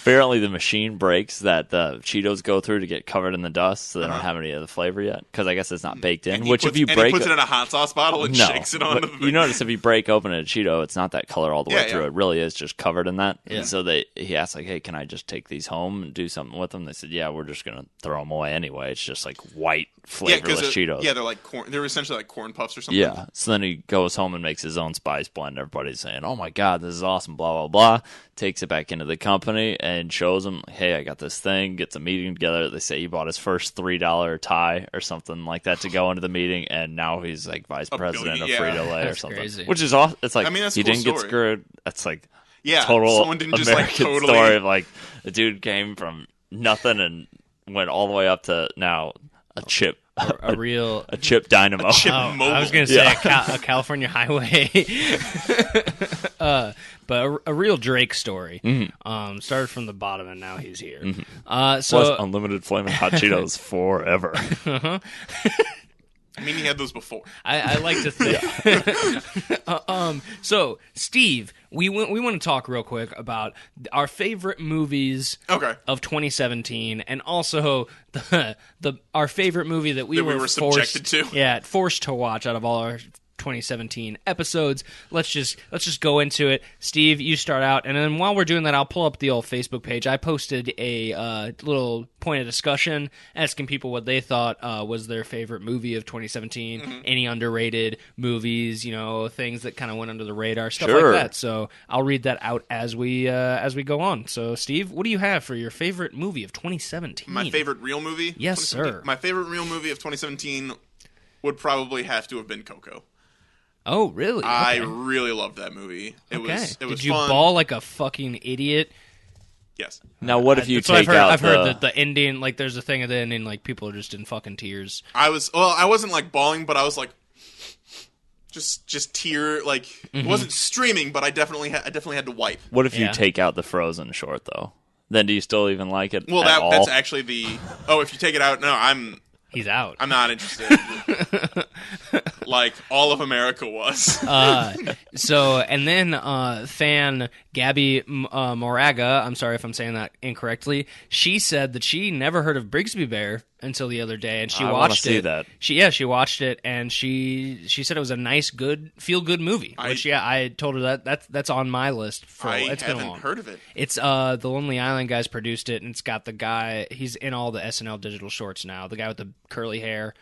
Speaker 3: Apparently the machine breaks that the Cheetos go through to get covered in the dust, so they don't have any of the flavor yet, because I guess it's not baked in.
Speaker 2: He puts it in a hot sauce bottle and shakes it onto the thing.
Speaker 3: You notice if you break open a Cheeto, it's not that color all the way through. It really is just covered in that.
Speaker 1: Yeah.
Speaker 3: And so he asked, like, hey, can I just take these home and do something with them? They said, yeah, we're just going to throw them away anyway. It's just like white, flavorless Cheetos.
Speaker 2: Yeah, they're like corn. They're essentially like corn puffs or something.
Speaker 3: Yeah. So then he goes home and makes his own spice blend. Everybody's saying, oh my God, this is awesome, blah, blah, blah. Takes it back into the company and shows them, hey, I got this thing. Gets a meeting together. They say he bought his first $3 tie or something like that to go into the meeting, and now he's like vice president of Frito-Lay or something.
Speaker 1: Crazy.
Speaker 3: Which is awesome. It's like,
Speaker 2: I mean, that's
Speaker 3: he
Speaker 2: a cool
Speaker 3: didn't get
Speaker 2: story.
Speaker 3: screwed. That's like
Speaker 2: someone
Speaker 3: total
Speaker 2: didn't just
Speaker 3: American
Speaker 2: like totally
Speaker 3: story of like the dude came from nothing and went all the way up to now a chip.
Speaker 1: A real...
Speaker 3: A chip dynamo.
Speaker 2: Mobile.
Speaker 1: I was going to say a California highway. But a real Drake story.
Speaker 3: Mm-hmm.
Speaker 1: Started from the bottom, and now he's here.
Speaker 3: Mm-hmm.
Speaker 1: So
Speaker 3: Plus unlimited Flamin' Hot Cheetos forever.
Speaker 2: I mean, he had those before.
Speaker 1: I like to think. So, Steve, we want to talk real quick about our favorite movies of 2017, and also our favorite movie that we were
Speaker 2: subjected to.
Speaker 1: Yeah, forced to watch out of all our 2017 episodes. Let's just go into it. Steve, you start out, and then while we're doing that, I'll pull up the old Facebook page. I posted a little point of discussion asking people what they thought was their favorite movie of 2017, any underrated movies, things that kind of went under the radar, stuff like that. So I'll read that out as we go on. So, Steve, what do you have for your favorite movie of 2017?
Speaker 2: My favorite real movie?
Speaker 1: Yes, sir.
Speaker 2: My favorite real movie of 2017 would probably have to have been Coco.
Speaker 1: Oh, really? Okay.
Speaker 2: I really loved that movie. It was
Speaker 1: Did you
Speaker 2: fun.
Speaker 1: bawl like a fucking idiot?
Speaker 2: Yes.
Speaker 3: Now, what if you
Speaker 1: That's what
Speaker 3: take out
Speaker 1: I've heard that the ending, like, there's a thing at the ending, like, people are just in fucking tears.
Speaker 2: I wasn't, like, bawling, but I was, like, just tear, like, it wasn't streaming, but I definitely had to wipe.
Speaker 3: What if you take out the Frozen short, though? Then do you still even like it
Speaker 2: Well,
Speaker 3: at all?
Speaker 2: that's actually if you take it out, no,
Speaker 1: He's out.
Speaker 2: I'm not interested. Like all of America was.
Speaker 1: So, and then fan Gabby Moraga, I'm sorry if I'm saying that incorrectly, she said that she never heard of Brigsby Bear until the other day, and she watched it.
Speaker 3: That.
Speaker 1: She watched it, and she said it was a nice, good, feel-good movie. I told her that's on my list. It's been long.
Speaker 2: Heard of it.
Speaker 1: It's the Lonely Island guys produced it, and it's got the guy. He's in all the SNL digital shorts now. The guy with the curly hair.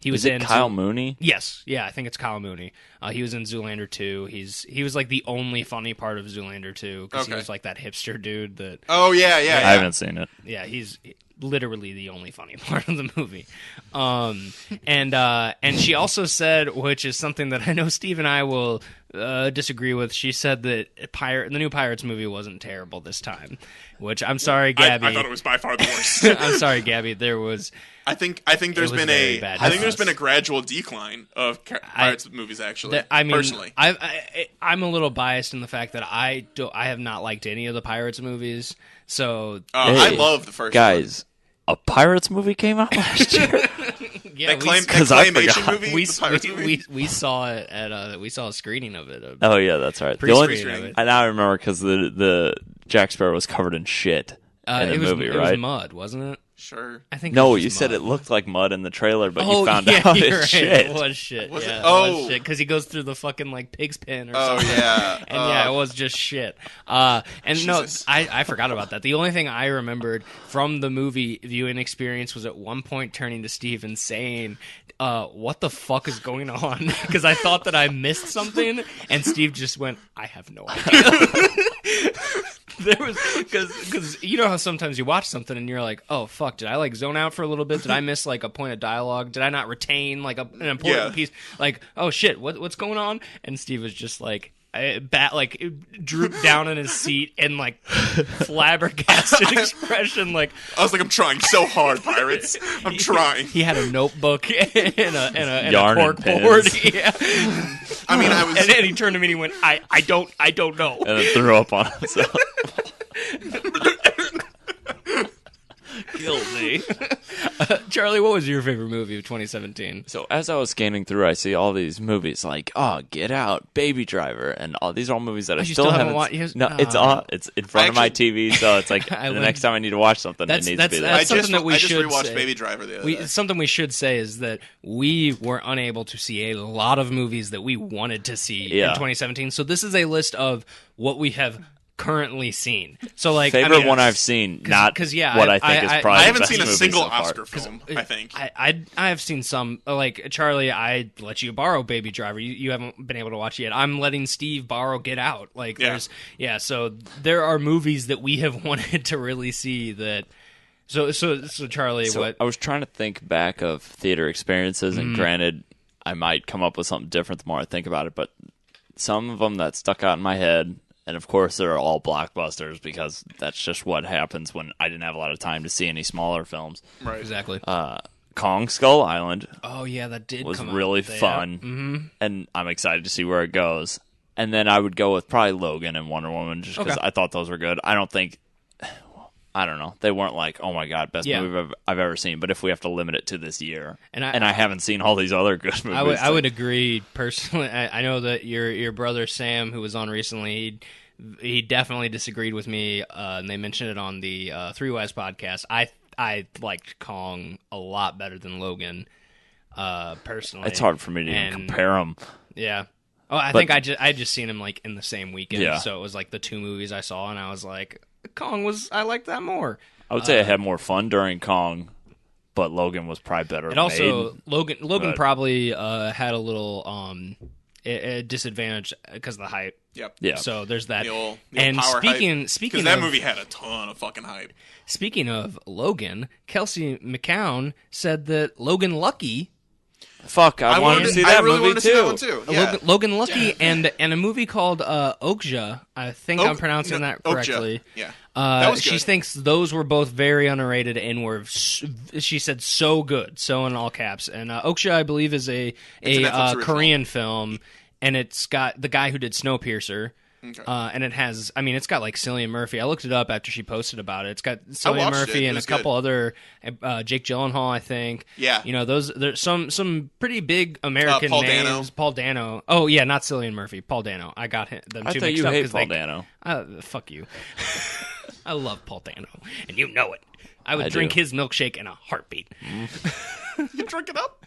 Speaker 1: He was in
Speaker 3: Kyle Mooney?
Speaker 1: Yes, yeah, I think it's Kyle Mooney. He was in Zoolander 2. He was like the only funny part of Zoolander 2 because he was like that hipster dude that.
Speaker 2: Oh yeah.
Speaker 3: I haven't seen it.
Speaker 1: Yeah, he's literally the only funny part of the movie. And she also said, which is something that I know Steve and I will disagree with. She said that the new Pirates movie wasn't terrible this time, which I'm sorry, Gabby.
Speaker 2: I thought it was by far the worst.
Speaker 1: I'm sorry, Gabby. There was.
Speaker 2: I think there's been a gradual decline of Pirates movies. Actually, personally,
Speaker 1: I'm a little biased in the fact that I have not liked any of the Pirates movies. So
Speaker 2: I love the first
Speaker 3: guys.
Speaker 2: one.
Speaker 3: a Pirates movie came out last year.
Speaker 1: Yeah,
Speaker 2: claymation movie.
Speaker 1: We saw it at we saw a screening of it.
Speaker 3: Oh yeah, that's right.
Speaker 1: Pre-screening of it.
Speaker 3: I now remember because the Jack Sparrow was covered in shit in the movie, right?
Speaker 1: It was mud, wasn't it?
Speaker 2: Sure.
Speaker 1: I think.
Speaker 3: No,
Speaker 1: it was
Speaker 3: you
Speaker 1: just
Speaker 3: said
Speaker 1: mud.
Speaker 3: it looked like mud in the trailer, but
Speaker 1: Oh,
Speaker 3: you found
Speaker 1: yeah,
Speaker 3: out
Speaker 1: you're
Speaker 3: it's
Speaker 1: right.
Speaker 3: shit.
Speaker 1: It was shit.
Speaker 2: Was it?
Speaker 1: Yeah,
Speaker 2: Oh.
Speaker 1: it was shit because he goes through the fucking like pig's pen or
Speaker 2: Oh,
Speaker 1: something.
Speaker 2: yeah.
Speaker 1: And yeah, it was just shit. And
Speaker 2: Jesus.
Speaker 1: no, I forgot about that. The only thing I remembered from the movie viewing experience was at one point turning to Steve and saying, what the fuck is going on? Because I thought that I missed something, and Steve just went, I have no idea. There was because you know how sometimes you watch something and you're like, oh fuck, did I like zone out for a little bit? Did I miss like a point of dialogue? Did I not retain like an important piece? Like, oh shit, what's going on? And Steve was just like drooped down in his seat and like flabbergasted expression. Like,
Speaker 2: I was like, I'm trying so hard, Pirates. I'm trying.
Speaker 1: He had a notebook and a
Speaker 3: Yarn
Speaker 1: cork
Speaker 3: and
Speaker 1: board.
Speaker 3: pins.
Speaker 1: Yeah.
Speaker 2: I mean, I was.
Speaker 1: And then he turned to me and he went, I don't know.
Speaker 3: And then threw up on himself.
Speaker 1: Killed me. Charlie, what was your favorite movie of 2017?
Speaker 3: So as I was scanning through, I see all these movies like Get Out, Baby Driver, and all these are all movies that I
Speaker 1: you
Speaker 3: still
Speaker 1: haven't
Speaker 3: haven't.
Speaker 1: watched?
Speaker 3: No, it's on. It's in front of my TV, so it's like
Speaker 1: I
Speaker 3: the
Speaker 1: went-
Speaker 3: next time I need to watch something, it needs to be there.
Speaker 1: that's something that we
Speaker 2: I just
Speaker 1: should
Speaker 2: rewatched
Speaker 1: say.
Speaker 2: Baby Driver the other day.
Speaker 1: Something we should say is that we were unable to see a lot of movies that we wanted to see in 2017. So this is a list of what we have currently seen. So like
Speaker 3: Favorite one I've seen, not
Speaker 1: yeah,
Speaker 3: what I think is probably
Speaker 2: I
Speaker 3: the
Speaker 2: haven't
Speaker 3: best
Speaker 2: seen a
Speaker 3: movie
Speaker 2: single
Speaker 3: so far.
Speaker 2: Oscar film. I think.
Speaker 1: I have seen some, like Charlie. I let you borrow Baby Driver. You haven't been able to watch it yet. I'm letting Steve borrow Get Out. Like so there are movies that we have wanted to really see that. So Charlie,
Speaker 3: So
Speaker 1: what?
Speaker 3: I was trying to think back of theater experiences, and granted, I might come up with something different the more I think about it, but some of them that stuck out in my head. And of course, they're all blockbusters because that's just what happens when I didn't have a lot of time to see any smaller films.
Speaker 2: Right.
Speaker 1: Exactly.
Speaker 3: Kong Skull Island
Speaker 1: Oh yeah, that did
Speaker 3: was
Speaker 1: come
Speaker 3: really
Speaker 1: out.
Speaker 3: fun, and I'm excited to see where it goes. And then I would go with probably Logan and Wonder Woman just because I thought those were good. I don't know. They weren't like, oh my god, best movie I've ever seen. But if we have to limit it to this year, and I haven't seen all these other good movies,
Speaker 1: I would agree personally. I know that your brother Sam, who was on recently, he definitely disagreed with me, and they mentioned it on the Three Wise podcast. I liked Kong a lot better than Logan, personally.
Speaker 3: It's hard for me to even compare them.
Speaker 1: Yeah. Oh, I think I just seen him like in the same weekend,
Speaker 3: Yeah.
Speaker 1: so it was like the two movies I saw, and I was like, I liked that more.
Speaker 3: I would say I had more fun during Kong, but Logan was probably better.
Speaker 1: And also,
Speaker 3: made.
Speaker 1: Logan
Speaker 3: But-
Speaker 1: probably had a little a disadvantage because of the hype.
Speaker 2: Yep.
Speaker 3: Yeah.
Speaker 1: So there's that.
Speaker 2: The old
Speaker 1: And
Speaker 2: power
Speaker 1: speaking
Speaker 2: because that
Speaker 1: of-
Speaker 2: movie had a ton of fucking hype.
Speaker 1: Speaking of Logan, Kelsey McCown said that Logan Lucky,
Speaker 3: Fuck, I wanted to see that
Speaker 2: I really
Speaker 3: movie
Speaker 2: wanted to see that one too. Yeah.
Speaker 1: Logan Lucky, and a movie called Okja. I think I'm pronouncing that correctly.
Speaker 2: Okja. Yeah. That was
Speaker 1: She
Speaker 2: good.
Speaker 1: thinks those were both very underrated and were, she said, so good. So in all caps. And Okja, I believe, is a
Speaker 2: Netflix original.
Speaker 1: Korean film, and it's got the guy who did Snowpiercer.
Speaker 2: Okay.
Speaker 1: And it has, I mean, it's got like Cillian Murphy. I looked it up after she posted about it. It's got Cillian
Speaker 2: watched
Speaker 1: Murphy
Speaker 2: it. It
Speaker 1: and a
Speaker 2: was
Speaker 1: couple other, Jake Gyllenhaal, I think.
Speaker 2: Yeah.
Speaker 1: You know, there's some pretty big American
Speaker 2: Paul
Speaker 1: names.
Speaker 2: Dano.
Speaker 1: Paul Dano. Oh yeah, not Cillian Murphy. Paul Dano. I got them
Speaker 3: I
Speaker 1: two
Speaker 3: thought
Speaker 1: mixed
Speaker 3: you
Speaker 1: up
Speaker 3: hate
Speaker 1: 'cause
Speaker 3: Paul
Speaker 1: they-
Speaker 3: Dano.
Speaker 1: Fuck you. I love Paul Dano, and you know it. I would
Speaker 3: I
Speaker 1: drink
Speaker 3: do.
Speaker 1: his milkshake in a heartbeat.
Speaker 2: You drink it up.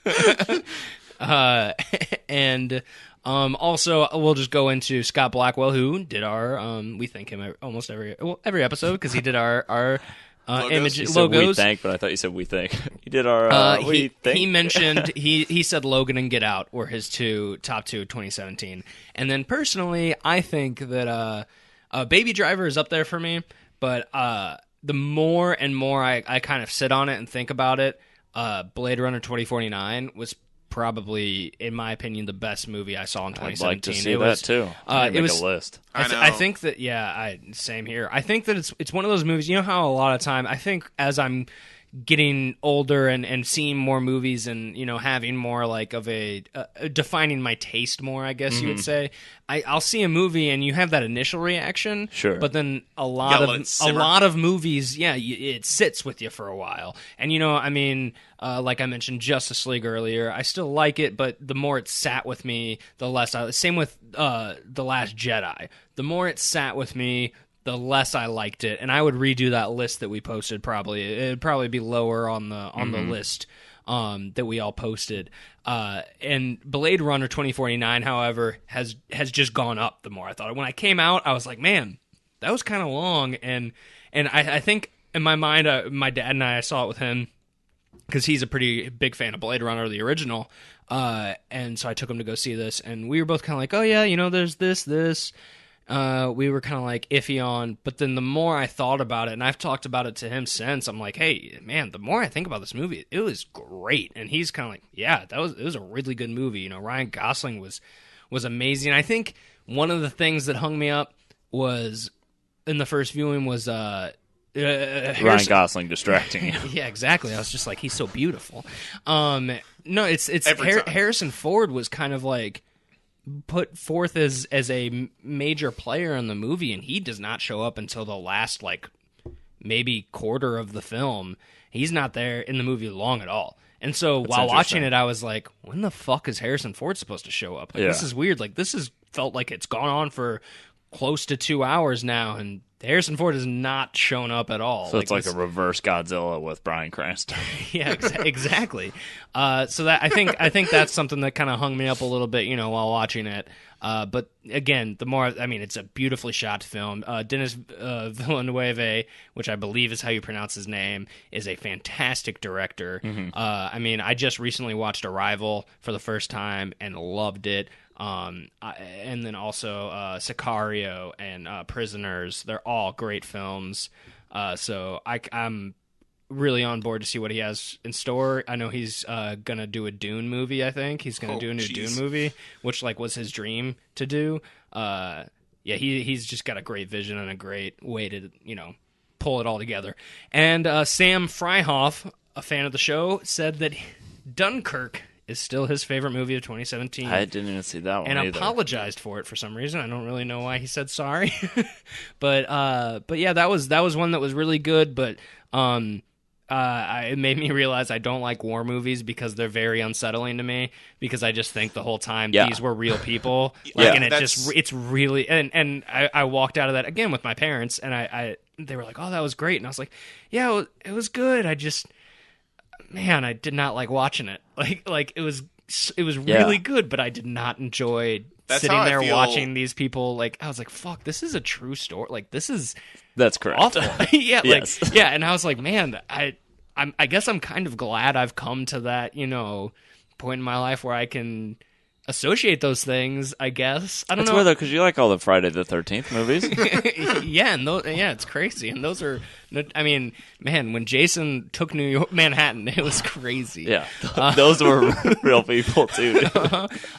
Speaker 1: And also, we'll just go into Scott Blackwell, who did our we thank him almost every episode because he did our image
Speaker 3: You said
Speaker 1: logos.
Speaker 3: we think, but I thought you said we think. He did our we think.
Speaker 1: He mentioned he said Logan and Get Out were his top two 2017, and then personally, I think that Baby Driver is up there for me, but the more and more I kind of sit on it and think about it, Blade Runner 2049 was probably, in my opinion, the best movie I saw in 2017.
Speaker 3: I'd like to see
Speaker 1: It
Speaker 3: that
Speaker 1: was,
Speaker 3: too. I make a list.
Speaker 2: I know.
Speaker 1: I think that same here. I think that it's one of those movies. You know how a lot of time I think as I'm getting older and seeing more movies and, you know, having more like of a defining my taste more, I guess you would say. I'll see a movie and you have that initial reaction,
Speaker 3: sure,
Speaker 1: but then a lot of movies, it sits with you for a while. And, you know, I mean, like I mentioned Justice League earlier, I still like it, but the more it sat with me, the less same with The Last Jedi. The more it sat with me, the less I liked it, and I would redo that list that we posted. It'd probably be lower on the list that we all posted. And Blade Runner 2049, however, has just gone up the more I thought. When I came out, I was like, man, that was kind of long, and I think in my mind, my dad and I saw it with him because he's a pretty big fan of Blade Runner, the original, and so I took him to go see this, and we were both kind of like, oh yeah, you know, there's this. We were kind of like iffy on, but then the more I thought about it, and I've talked about it to him since, I'm like, hey, man, the more I think about this movie, it was great. And he's kind of like, yeah, it was a really good movie. You know, Ryan Gosling was amazing. I think one of the things that hung me up was, in the first viewing, was
Speaker 3: Ryan Gosling distracting you.
Speaker 1: Yeah, exactly. I was just like, he's so beautiful. No, it's Harrison Ford was kind of like put forth as a major player in the movie, and he does not show up until the last like maybe quarter of the film. He's not there in the movie long at all. And so while watching it, I was like, when the fuck is Harrison Ford supposed to show up? Like, this is weird. Like, this is felt like it's gone on for close to 2 hours now, and Harrison Ford has not shown up at all.
Speaker 3: So it's like a reverse Godzilla with Bryan Cranston.
Speaker 1: Yeah, exactly. So that I think that's something that kind of hung me up a little bit, you know, while watching it. But again, it's a beautifully shot film. Denis Villeneuve, which I believe is how you pronounce his name, is a fantastic director. Mm-hmm. I just recently watched Arrival for the first time and loved it. And then also Sicario and Prisoners. They're all great films. So I'm really on board to see what he has in store. I know he's gonna do a Dune movie. I think he's gonna do a new Dune movie, which like was his dream to do. He's just got a great vision and a great way to, you know, pull it all together. And Sam Fryhoff, a fan of the show, said that Dunkirk is still his favorite movie of 2017.
Speaker 3: I didn't even see that one
Speaker 1: and
Speaker 3: either.
Speaker 1: Apologized for it for some reason. I don't really know why he said sorry. but yeah, that was one that was really good, but it made me realize I don't like war movies because they're very unsettling to me, because I just think the whole time these were real people. And it's really, and I walked out of that again with my parents, and they were like, oh, that was great. And I was like, yeah, it was good. I did not like watching it. Like it was really good, but I did not enjoy sitting there watching these people. Like, I was like, fuck, this is a true story. Like,
Speaker 3: that's correct.
Speaker 1: Awful. Yeah,
Speaker 3: yes.
Speaker 1: And I was like, man, I guess I'm kind of glad I've come to that, you know, point in my life where I can associate those things, I guess. I don't know.
Speaker 3: It's weird, though, because you like all the Friday the 13th movies.
Speaker 1: It's crazy. And those are, I mean, man, when Jason took Manhattan, it was crazy.
Speaker 3: Yeah, those were real people, too.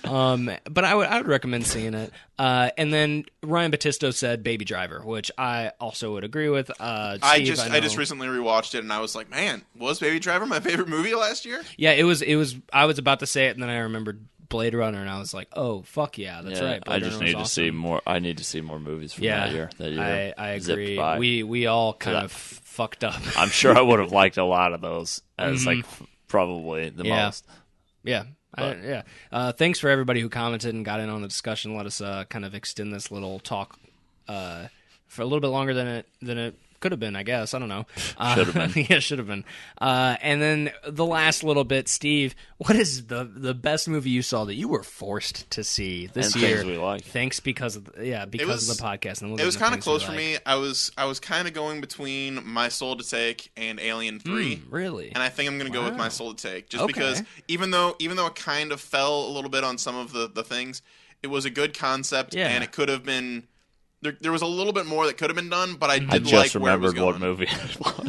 Speaker 1: But I would recommend seeing it. And then Ryan Battisto said Baby Driver, which I also would agree with. Steve,
Speaker 2: I just recently rewatched it, and I was like, man, was Baby Driver my favorite movie last year?
Speaker 1: Yeah, it was. I was about to say it, and then I remembered Blade Runner, and I was like, oh, fuck yeah, that's right. Blade
Speaker 3: I just need to see more. I need to see more movies from that year.
Speaker 1: I agree. We all kind of fucked up.
Speaker 3: I'm sure I would have liked a lot of those as like probably the most.
Speaker 1: Yeah. Thanks for everybody who commented and got in on the discussion. Let us kind of extend this little talk for a little bit longer than it could have been, I guess. I don't know.
Speaker 3: Should have been.
Speaker 1: Yeah, should have been. And then the last little bit, Steve, what is the best movie you saw that you were forced to see this year?
Speaker 3: Things we like.
Speaker 1: Thanks because of the podcast. And
Speaker 2: it was kind of close for me. I was kind of going between My Soul to Take and Alien 3.
Speaker 1: Really?
Speaker 2: And I think I'm going to go with My Soul to Take, just because even though it kind of fell a little bit on some of the things, it was a good concept, and it could have been there was a little bit more that could have been done, but I did
Speaker 3: I just
Speaker 2: like where it was
Speaker 3: remembered
Speaker 2: going.
Speaker 3: what movie it was.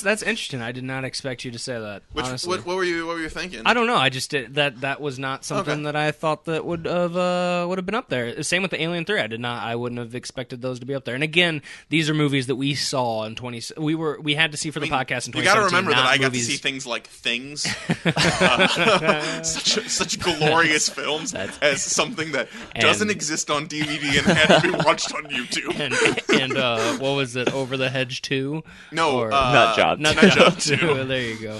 Speaker 1: That's interesting. I did not expect you to say that. Honestly.
Speaker 2: What were you thinking?
Speaker 1: I don't know. I just did that was not something that I thought that would have been up there. Same with the Alien 3. I wouldn't have expected those to be up there. And again, these are movies that we saw in 20. We had to see for the podcast in 2017.
Speaker 2: You got to remember that I got to
Speaker 1: movies.
Speaker 2: see things like Things, such glorious films as something that doesn't exist on DVD and had to be watched on YouTube.
Speaker 1: And what was it? Over the Hedge 2?
Speaker 2: No,
Speaker 3: Nut Job.
Speaker 1: Nut Job 2. There you go.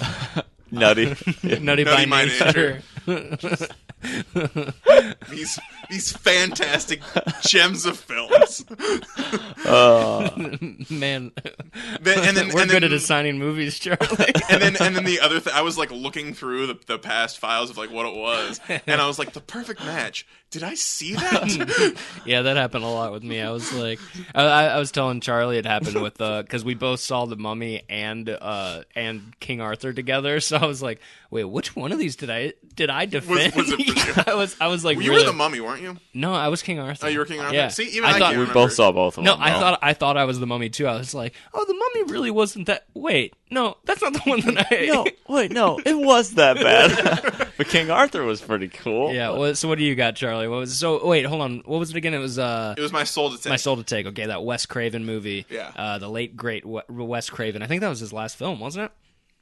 Speaker 3: Nutty.
Speaker 1: Nutty by
Speaker 2: Nature.
Speaker 1: Nature.
Speaker 2: These fantastic gems of films.
Speaker 1: Man,
Speaker 2: Then
Speaker 1: we're good at assigning movies, Charlie.
Speaker 2: and then the other thing, I was like looking through the past files of like what it was, and I was like, the perfect match. Did I see that?
Speaker 1: Yeah, that happened a lot with me. I was like, I was telling Charlie it happened with because we both saw The Mummy and King Arthur together. So I was like, wait, which one of these did I defend?
Speaker 2: Was it for you?
Speaker 1: I was like,
Speaker 2: Well, you
Speaker 1: really?
Speaker 2: were The Mummy, weren't you?
Speaker 1: No, I was King Arthur.
Speaker 2: Oh, you were King Arthur.
Speaker 1: Yeah.
Speaker 2: See, even
Speaker 1: I
Speaker 2: I
Speaker 1: thought
Speaker 2: can't
Speaker 3: We
Speaker 2: remember.
Speaker 3: both saw both of
Speaker 1: No,
Speaker 3: them.
Speaker 1: I thought I was the Mummy too. I was like, oh, the Mummy really wasn't that. Wait, no, that's not the one that I.
Speaker 3: No, wait, no, it was that bad. But King Arthur was pretty cool.
Speaker 1: Yeah. Well, so what do you got, Charlie? What was wait, hold on. What was it again? It was
Speaker 2: It was My Soul to Take.
Speaker 1: My Soul to Take. Okay, that Wes Craven movie.
Speaker 2: Yeah.
Speaker 1: The late great Wes Craven. I think that was his last film, wasn't it?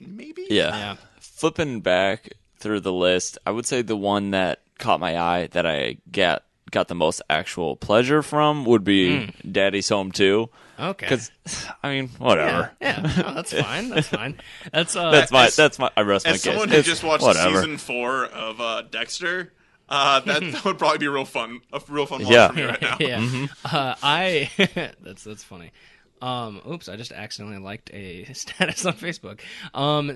Speaker 2: Maybe.
Speaker 1: Yeah.
Speaker 3: Flipping back through the list, I would say the one that caught my eye that I got the most actual pleasure from would be Daddy's Home 2.
Speaker 1: Okay.
Speaker 3: Because, I mean, whatever.
Speaker 1: Yeah. No, that's fine. That's fine. That's
Speaker 3: That's my. I rest my
Speaker 2: As
Speaker 3: case.
Speaker 2: someone who
Speaker 3: It's
Speaker 2: just watched
Speaker 3: whatever.
Speaker 2: season 4 of Dexter, that would probably be a real fun watch
Speaker 3: Yeah.
Speaker 2: for me right now.
Speaker 1: Yeah. That's funny. Oops, I just accidentally liked a status on Facebook.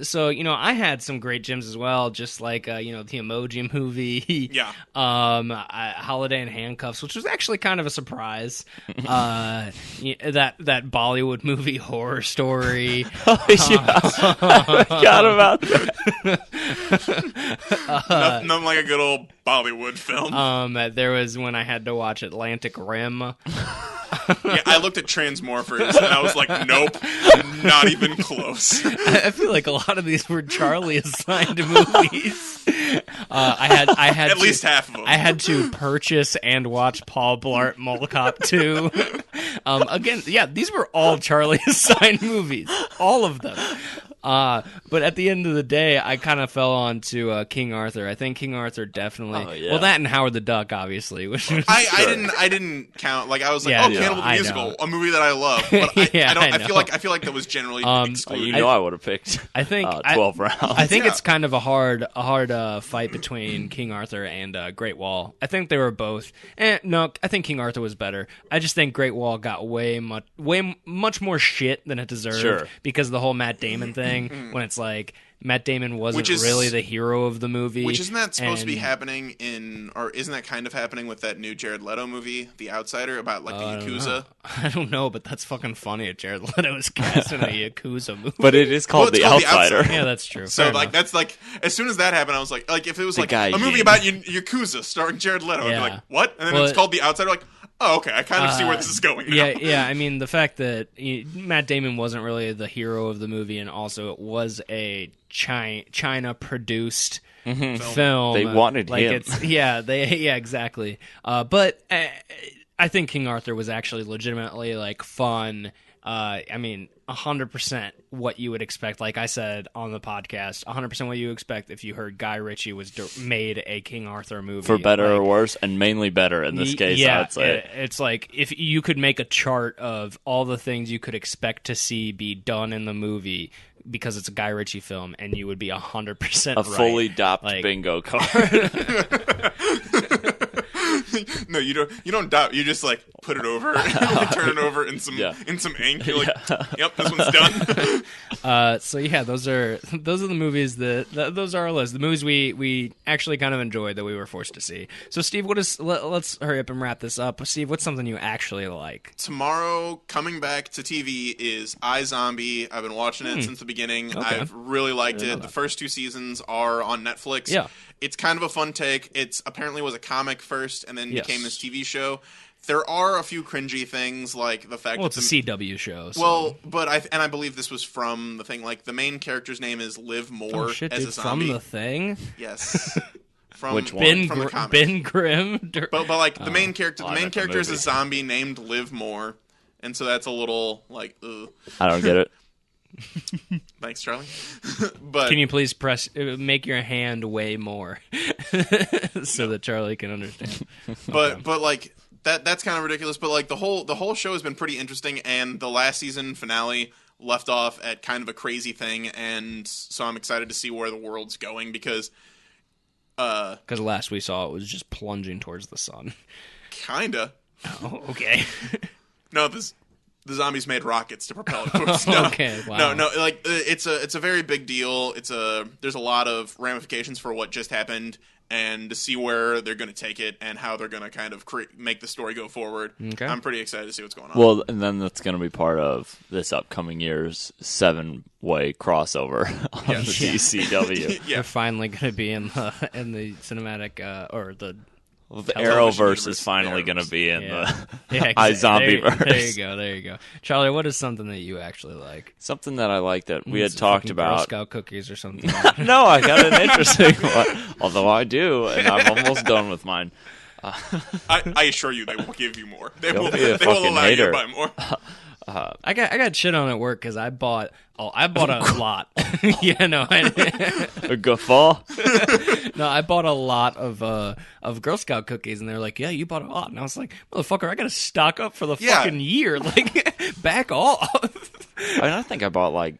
Speaker 1: So, I had some great gems as well, just like, the Emoji Movie.
Speaker 2: Yeah.
Speaker 1: Holiday in Handcuffs, which was actually kind of a surprise. That Bollywood movie Horror Story.
Speaker 3: I forgot about that.
Speaker 2: Nothing like a good old Bollywood film.
Speaker 1: There was when I had to watch Atlantic Rim.
Speaker 2: Yeah, I looked at Transmorphers and I was like, nope, not even close.
Speaker 1: I feel like a lot of these were Charlie assigned movies. I had
Speaker 2: At least half of them.
Speaker 1: I had to purchase and watch Paul Blart Mall Cop 2. Again, yeah, these were all Charlie assigned movies, all of them. But at the end of the day, I kind of fell on to King Arthur. I think King Arthur definitely.
Speaker 3: Oh, yeah.
Speaker 1: Well, that and Howard the Duck, obviously. Which was
Speaker 2: I didn't count. Like I was like,
Speaker 1: Yeah,
Speaker 2: Cannibal the
Speaker 1: I
Speaker 2: Musical,
Speaker 1: know.
Speaker 2: a movie that I love. But
Speaker 1: Yeah,
Speaker 2: I
Speaker 1: I
Speaker 2: feel like that was generally excluded.
Speaker 3: You know I would have picked
Speaker 1: I think
Speaker 3: 12 rounds.
Speaker 1: I think
Speaker 2: Yeah.
Speaker 1: it's kind of a hard fight between King Arthur and Great Wall. I think they were both. No, I think King Arthur was better. I just think Great Wall got way much more shit than it deserved
Speaker 3: Sure.
Speaker 1: because of the whole Matt Damon thing. When it's like Matt Damon wasn't
Speaker 2: Which is-
Speaker 1: really the hero of the movie.
Speaker 2: Which isn't that supposed to be
Speaker 1: and-
Speaker 2: happening or isn't that kind of happening with that new Jared Leto movie, The Outsider, about like the Yakuza?
Speaker 1: I don't know, but that's fucking funny. Jared Leto is cast in a Yakuza movie.
Speaker 3: But it is called
Speaker 2: Well, it's
Speaker 3: The
Speaker 2: called The
Speaker 3: Outsider.
Speaker 2: Outsider.
Speaker 1: Yeah, that's true.
Speaker 2: So
Speaker 1: Fair
Speaker 2: like
Speaker 1: enough.
Speaker 2: that's like as soon as that happened, I was like if it was like
Speaker 3: guy
Speaker 2: a movie
Speaker 3: Yin.
Speaker 2: about Yakuza starring Jared Leto, I'd be
Speaker 1: Yeah.
Speaker 2: like, what? And then
Speaker 1: Well,
Speaker 2: it's called The Outsider. Like, oh, okay, I kind of see where this is going. Now.
Speaker 1: Yeah. I mean, the fact that Matt Damon wasn't really the hero of the movie, and also it was a China-produced film.
Speaker 3: They wanted
Speaker 1: like
Speaker 3: him.
Speaker 1: Exactly. But I think King Arthur was actually legitimately like fun. I mean, 100% what you would expect. Like I said on the podcast, 100% what you expect if you heard Guy Ritchie made a King Arthur movie.
Speaker 3: For better
Speaker 1: Like,
Speaker 3: or worse, and mainly better in this case,
Speaker 1: yeah,
Speaker 3: I'd say.
Speaker 1: it's like if you could make a chart of all the things you could expect to see be done in the movie because it's a Guy Ritchie film, and you would be 100%
Speaker 3: A
Speaker 1: right.
Speaker 3: fully dopped
Speaker 1: Like-
Speaker 3: bingo card.
Speaker 2: No, you don't doubt. You just like put it over, you turn it over in some ink. You're like, yep, this one's done.
Speaker 1: So yeah, those are the movies those are our list. The movies we actually kind of enjoyed that we were forced to see. So Steve, let's hurry up and wrap this up. Steve, what's something you actually like?
Speaker 2: Tomorrow, coming back to TV is iZombie. I've been watching it since the beginning.
Speaker 1: Okay.
Speaker 2: I've really liked it. The first 2 seasons are on Netflix.
Speaker 1: Yeah.
Speaker 2: It's kind of a fun take. It's apparently was a comic first and then
Speaker 1: Yes.
Speaker 2: became this TV show. There are a few cringy things, like the fact
Speaker 1: Well,
Speaker 2: that
Speaker 1: it's a CW show. So.
Speaker 2: Well, but I believe this was from the thing. Like the main character's name is Liv Moore
Speaker 1: oh shit,
Speaker 2: as
Speaker 1: dude,
Speaker 2: a zombie.
Speaker 1: from the thing.
Speaker 2: Yes. From
Speaker 3: Which one?
Speaker 2: From the comics.
Speaker 1: Ben Grimm.
Speaker 2: But like the main character,
Speaker 3: I meant the
Speaker 2: is a
Speaker 3: movie.
Speaker 2: zombie named Liv Moore, and so that's a little like. Ugh.
Speaker 3: I don't get it.
Speaker 2: Thanks, Charlie. But
Speaker 1: Can you please make your hand way more so that Charlie can understand?
Speaker 2: but like that's kind of ridiculous. But like the whole show has been pretty interesting, and the last season finale left off at kind of a crazy thing, and so I'm excited to see where the world's going because
Speaker 1: last we saw it was just plunging towards the sun.
Speaker 2: kinda.
Speaker 1: Oh, okay.
Speaker 2: No, the zombies made rockets to propel it towards. No,
Speaker 1: okay, wow.
Speaker 2: no, like it's a very big deal. There's a lot of ramifications for what just happened, and to see where they're going to take it and how they're going to kind of make the story go forward.
Speaker 1: Okay.
Speaker 2: I'm pretty excited to see what's going on.
Speaker 3: Well, and then that's going to be part of this upcoming year's 7-way crossover on the DCW.
Speaker 1: They're finally going to be in the cinematic or the.
Speaker 3: The
Speaker 2: Television
Speaker 3: Arrowverse
Speaker 2: universe.
Speaker 3: is finally going to be in
Speaker 1: Yeah.
Speaker 3: the
Speaker 1: Yeah,
Speaker 3: iZombieverse.
Speaker 1: There you go. Charlie, what is something that you actually like?
Speaker 3: Something that I like that we had
Speaker 1: Some
Speaker 3: talked
Speaker 1: fucking Girl
Speaker 3: about.
Speaker 1: Scout cookies or something.
Speaker 3: No, I got an interesting one. Although I do, and I'm almost done with mine.
Speaker 2: I assure you, they will give you more. They
Speaker 3: Don't
Speaker 2: will.
Speaker 3: be a
Speaker 2: They will
Speaker 3: fucking
Speaker 2: allow you
Speaker 3: hater.
Speaker 2: to buy more.
Speaker 1: I got shit on at work because I bought a lot. Yeah, no,
Speaker 3: A guffaw?
Speaker 1: I bought a lot of Girl Scout cookies, and they're like, "Yeah, you bought a lot," and I was like, "Motherfucker, I got to stock up for the
Speaker 2: Yeah.
Speaker 1: fucking year. Like, back off."
Speaker 3: I think I bought like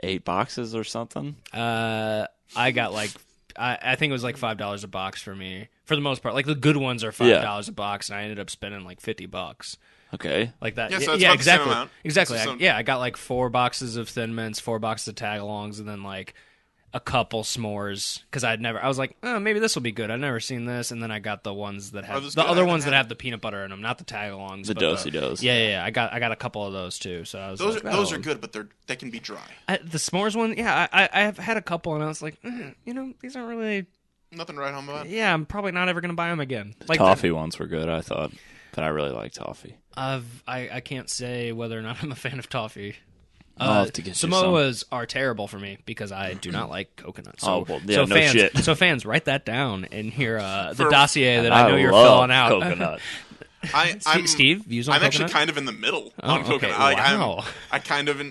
Speaker 3: 8 boxes or something.
Speaker 1: I got like I think it was like $5 a box for me for the most part. Like the good ones are $5 a box, and I ended up spending like $50.
Speaker 3: Okay.
Speaker 1: Like that.
Speaker 2: Yeah, so it's about the same
Speaker 1: exactly.
Speaker 2: amount.
Speaker 1: Exactly.
Speaker 2: So
Speaker 1: I got like 4 boxes of Thin Mints, 4 boxes of Tagalongs, and then like a couple s'mores because I was like, oh, maybe this will be good. I've never seen this, and then I got the ones that have
Speaker 2: those
Speaker 1: the
Speaker 2: good? I
Speaker 1: other
Speaker 2: haven't
Speaker 1: ones that
Speaker 2: had
Speaker 1: have the peanut butter in them, not the Tagalongs.
Speaker 3: The
Speaker 1: but
Speaker 3: do-si-dos.
Speaker 1: Yeah. I got a couple of those too. So I was
Speaker 2: Those
Speaker 1: like,
Speaker 2: are good, but they can be dry.
Speaker 1: the s'mores one, yeah, I have had a couple, and I was like, these aren't really.
Speaker 2: Nothing to write home about.
Speaker 1: Yeah, I'm probably not ever gonna buy them again. Like
Speaker 3: Toffee ones were good, I thought. But I really like toffee.
Speaker 1: I can't say whether or not I'm a fan of toffee.
Speaker 3: I'll have to get you
Speaker 1: Samoas are terrible for me because I do not like coconut. So,
Speaker 3: Oh, well, yeah, no
Speaker 1: fans,
Speaker 3: shit.
Speaker 1: So fans, write that down in here. The
Speaker 2: For-
Speaker 1: dossier that I know you're
Speaker 3: love
Speaker 1: filling out.
Speaker 3: coconut.
Speaker 1: Steve, views on
Speaker 2: I'm
Speaker 1: coconut?
Speaker 2: actually kind of in the middle
Speaker 1: Oh,
Speaker 2: on
Speaker 1: okay.
Speaker 2: coconut. Like,
Speaker 1: Wow.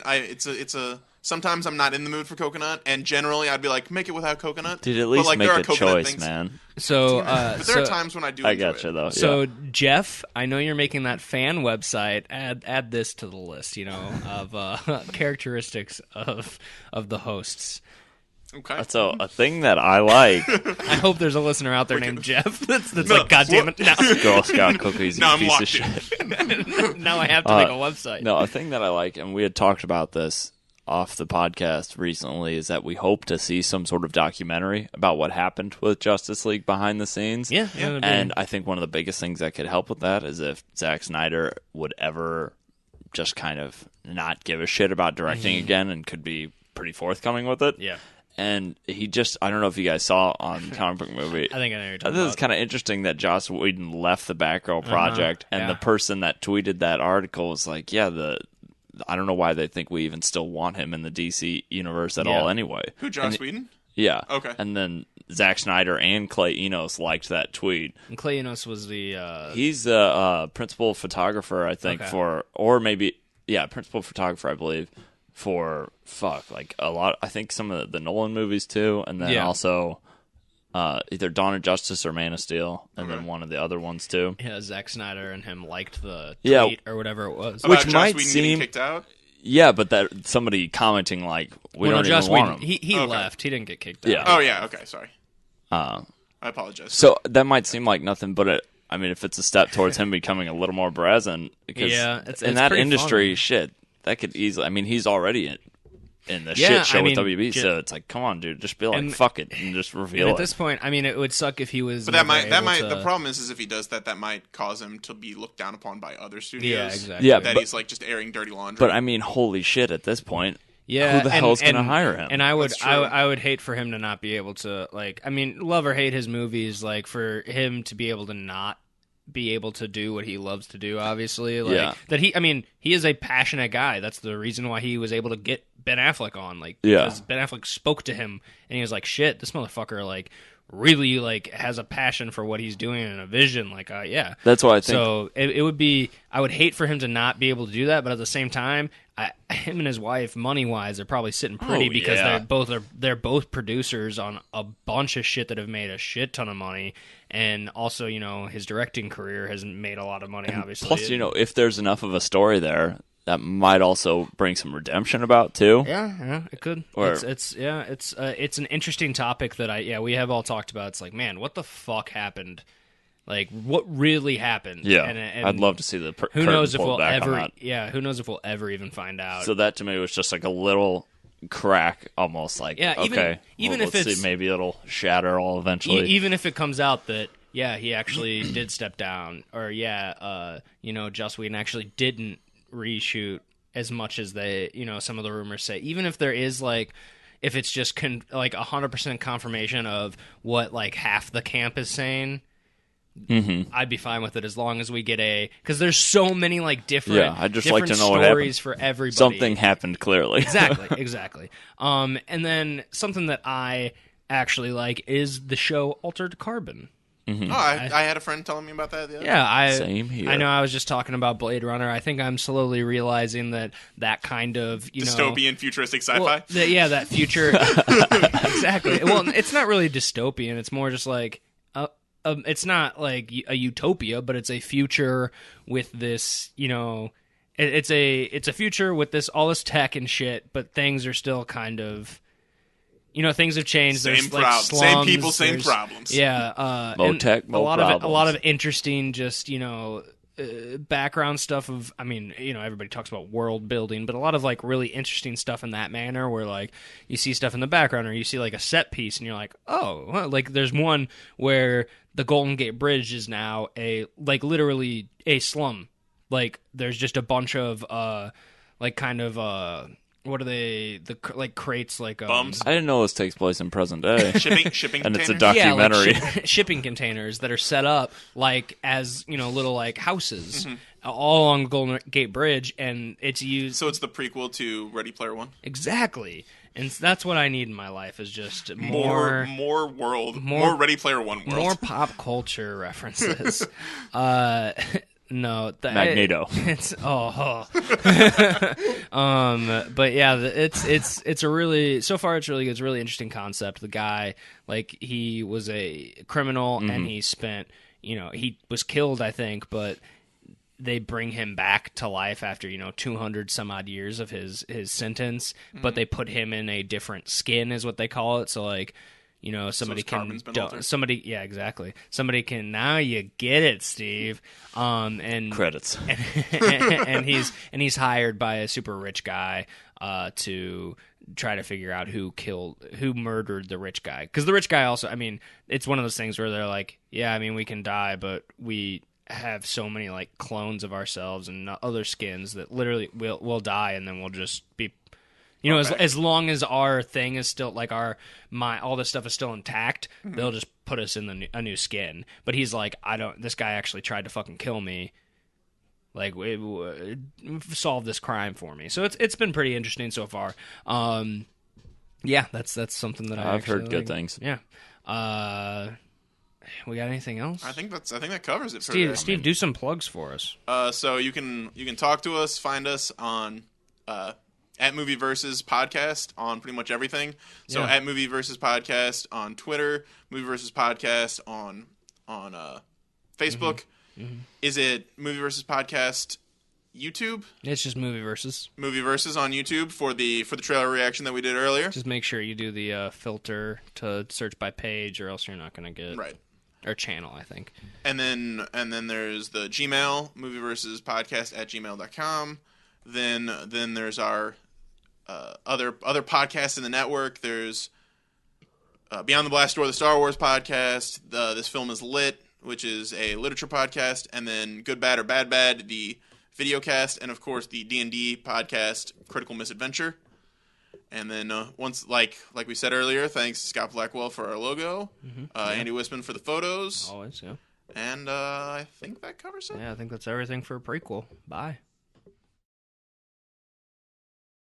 Speaker 2: it's a. Sometimes I'm not in the mood for coconut, and generally I'd be like, make it without coconut.
Speaker 3: Dude, at
Speaker 2: But,
Speaker 3: least
Speaker 2: like,
Speaker 3: make
Speaker 2: there are
Speaker 3: a
Speaker 2: coconut
Speaker 3: choice,
Speaker 2: things.
Speaker 3: man.
Speaker 1: So,
Speaker 2: But there are times when I do.
Speaker 3: I
Speaker 2: enjoy
Speaker 3: gotcha,
Speaker 2: it.
Speaker 3: though.
Speaker 1: So
Speaker 3: yeah.
Speaker 1: Jeff, I know you're making that fan website. Add this to the list, of characteristics of the hosts.
Speaker 2: Okay.
Speaker 3: That's a thing that I like.
Speaker 1: I hope there's a listener out there named Jeff that's
Speaker 2: No,
Speaker 1: like, God damn it, now,
Speaker 3: Girl Scout cookies,
Speaker 2: Now
Speaker 3: you
Speaker 2: I'm
Speaker 3: piece of
Speaker 2: locked in.
Speaker 3: shit.
Speaker 1: now I have to make a website.
Speaker 3: No, a thing that I like, and we had talked about this off the podcast recently, is that we hope to see some sort of documentary about what happened with Justice League behind the scenes.
Speaker 1: Yeah. that'd be-
Speaker 3: And I think one of the biggest things that could help with that is if Zack Snyder would ever just kind of not give a shit about directing again and could be pretty forthcoming with it.
Speaker 1: yeah.
Speaker 3: And he just, I don't know if you guys saw on Comic Book Movie.
Speaker 1: I think I know what you're talking
Speaker 3: This is
Speaker 1: about.
Speaker 3: kind of interesting that Joss Whedon left the Batgirl project, and
Speaker 1: yeah.
Speaker 3: the person that tweeted that article was like, "Yeah, I don't know why they think we even still want him in the DC universe at
Speaker 1: Yeah.
Speaker 3: all, anyway."
Speaker 2: Who, Joss Whedon?
Speaker 3: Yeah.
Speaker 2: Okay.
Speaker 3: And then Zack Snyder and Clay Enos liked that tweet.
Speaker 1: And Clay Enos was the
Speaker 3: He's the principal photographer, I think,
Speaker 1: Okay.
Speaker 3: principal photographer, I believe, for like a lot. I think some of the Nolan movies too, and then
Speaker 1: Yeah.
Speaker 3: also either Dawn of Justice or Man of Steel, and then one of the other ones too.
Speaker 1: Zack Snyder and him liked the
Speaker 3: Yeah.
Speaker 1: tweet or whatever it was.
Speaker 3: Which
Speaker 2: About Joss
Speaker 3: might
Speaker 2: Whedon
Speaker 3: seem-
Speaker 2: getting kicked out.
Speaker 3: Yeah, but that somebody commenting like we
Speaker 1: Well, no,
Speaker 3: don't
Speaker 1: Joss
Speaker 3: even want
Speaker 1: Whedon,
Speaker 3: him.
Speaker 1: he
Speaker 2: Okay.
Speaker 1: left. He didn't get kicked
Speaker 3: Yeah.
Speaker 1: out.
Speaker 2: Oh yeah. Okay. Sorry.
Speaker 3: Uh,
Speaker 2: I apologize.
Speaker 3: so that might seem like nothing, but I mean, if it's a step towards him becoming a little more present, because
Speaker 1: Yeah, it's
Speaker 3: in that
Speaker 1: pretty
Speaker 3: industry,
Speaker 1: fun.
Speaker 3: shit, that could easily. I mean, he's already in the
Speaker 1: Yeah,
Speaker 3: shit show
Speaker 1: I
Speaker 3: with
Speaker 1: mean,
Speaker 3: WB, so it's like, come on, dude, just be like,
Speaker 1: and-
Speaker 3: fuck it, and just
Speaker 1: And
Speaker 3: reveal
Speaker 1: at
Speaker 3: it.
Speaker 1: this point, I mean, it would suck if he was.
Speaker 2: But that
Speaker 1: never
Speaker 2: might.
Speaker 1: able to-
Speaker 2: The problem is if he does that, that might cause him to be looked down upon by other studios.
Speaker 1: Yeah, exactly.
Speaker 3: Yeah,
Speaker 2: That
Speaker 3: but-
Speaker 2: he's like just airing dirty laundry.
Speaker 3: But I mean, holy shit, at this point,
Speaker 1: Yeah,
Speaker 3: who the hell's going to hire him?
Speaker 1: And I would,
Speaker 2: That's true.
Speaker 1: I would hate for him to not be able to, like, I mean, love or hate his movies, like, for him to be able to not be able to do what he loves to do, obviously. Like, that he is a passionate guy. That's the reason why he was able to get Ben Affleck on. Like, because Ben Affleck spoke to him, and he was like, shit, this motherfucker, like, really, like, has a passion for what he's doing and a vision. Like, yeah.
Speaker 3: That's why I think.
Speaker 1: So, it would be, I would hate for him to not be able to do that, but at the same time, him and his wife, money-wise, are probably sitting pretty because they're both producers on a bunch of shit that have made a shit ton of money, and also, you know, his directing career hasn't made a lot of money, obviously.
Speaker 3: Plus, you know, if there's enough of a story there, that might also bring some redemption about too.
Speaker 1: Yeah, it could.
Speaker 3: Or,
Speaker 1: it's an interesting topic that we have all talked about. It's like, man, what the fuck happened? Like, what really happened?
Speaker 3: Yeah,
Speaker 1: and
Speaker 3: I'd love to see the
Speaker 1: who knows if
Speaker 3: pulled
Speaker 1: we'll
Speaker 3: back
Speaker 1: ever?
Speaker 3: on that.
Speaker 1: Yeah, who knows if we'll ever even find out?
Speaker 3: So that to me was just like a little crack, almost like
Speaker 1: even if
Speaker 3: let's
Speaker 1: it's
Speaker 3: see, maybe it'll shatter all eventually.
Speaker 1: Even if it comes out that he actually did step down, or Joss Whedon actually didn't reshoot as much as they, some of the rumors say. Even if there is if it's just 100% confirmation of what like half the camp is saying, I'd be fine with it as long as we get because there's so many different
Speaker 3: I'd just like to know
Speaker 1: stories
Speaker 3: what happened.
Speaker 1: for everybody.
Speaker 3: Something happened clearly.
Speaker 1: Exactly. And then something that I actually like is the show Altered Carbon.
Speaker 2: Mm-hmm. Oh, I had a friend telling me about that the other
Speaker 1: day.
Speaker 3: Same here.
Speaker 1: I know I was just talking about Blade Runner. I think I'm slowly realizing that kind of,
Speaker 2: dystopian, futuristic sci-fi?
Speaker 1: Well, that future. Exactly. Well, it's not really dystopian. It's more just like, it's not like a utopia, but it's a future with this, it's a future with all this tech and shit, but things are still kind of... things have changed.
Speaker 2: Same
Speaker 1: slums,
Speaker 2: same people, same problems.
Speaker 1: Yeah,
Speaker 3: more tech, more problems.
Speaker 1: A lot of interesting, just background stuff. Everybody talks about world building, but a lot of really interesting stuff in that manner, where you see stuff in the background, or you see a set piece, and you're like, oh, well, there's one where the Golden Gate Bridge is now literally a slum. There's just a bunch of what are they? Crates
Speaker 2: bums.
Speaker 3: I didn't know this takes place in present day.
Speaker 2: shipping
Speaker 3: and
Speaker 2: containers?
Speaker 3: it's a documentary.
Speaker 1: Shipping containers that are set up as little houses all along the Golden Gate Bridge, and it's used.
Speaker 2: So it's the prequel to Ready Player One.
Speaker 1: Exactly, and that's what I need in my life is just
Speaker 2: more Ready Player One world,
Speaker 1: more pop culture references. No,
Speaker 3: Magneto.
Speaker 1: But yeah, it's a really, so far it's really good. It's a really interesting concept. The guy, he was a criminal and he spent, he was killed, I think, but they bring him back to life after 200 some odd years of his sentence, but they put him in a different skin, is what they call it. So somebody somebody can, now you get it, Steve. And
Speaker 3: credits.
Speaker 1: And he's hired by a super rich guy to try to figure out who murdered the rich guy. Because the rich guy also, it's one of those things where they're like, yeah, we can die, but we have so many clones of ourselves and other skins that literally we'll die, and then we'll just be, as long as our thing is still all this stuff is still intact, they'll just put us in a new skin. But he's like, this guy actually tried to fucking kill me. Solve this crime for me. So it's been pretty interesting so far. Yeah, that's something that
Speaker 3: I've heard good things.
Speaker 1: Yeah. We got anything else?
Speaker 2: I think that covers it.
Speaker 1: Steve, do some plugs for us.
Speaker 2: So you can talk to us, find us on at Movie Versus Podcast on pretty much everything. So at Movie Versus Podcast on Twitter, Movie Versus Podcast on Facebook. Mm-hmm. Is it Movie Versus Podcast YouTube?
Speaker 1: It's just Movie Versus.
Speaker 2: Movie Versus on YouTube for the trailer reaction that we did earlier.
Speaker 1: Just make sure you do the filter to search by page, or else you're not going to get
Speaker 2: right.
Speaker 1: Or channel, I think.
Speaker 2: And then there's the Gmail, Movie Versus Podcast at gmail.com. Then there's our other podcasts in the network. There's Beyond the Blast Door, the Star Wars podcast. This Film is Lit, which is a literature podcast, and then Good Bad or Bad Bad, the video cast, and of course the D&D podcast, Critical Misadventure. And then once, like we said earlier, thanks to Scott Blackwell for our logo, Andy Wisman for the photos.
Speaker 1: Always, yeah.
Speaker 2: And I think that covers it.
Speaker 1: Yeah, I think that's everything for a prequel. Bye.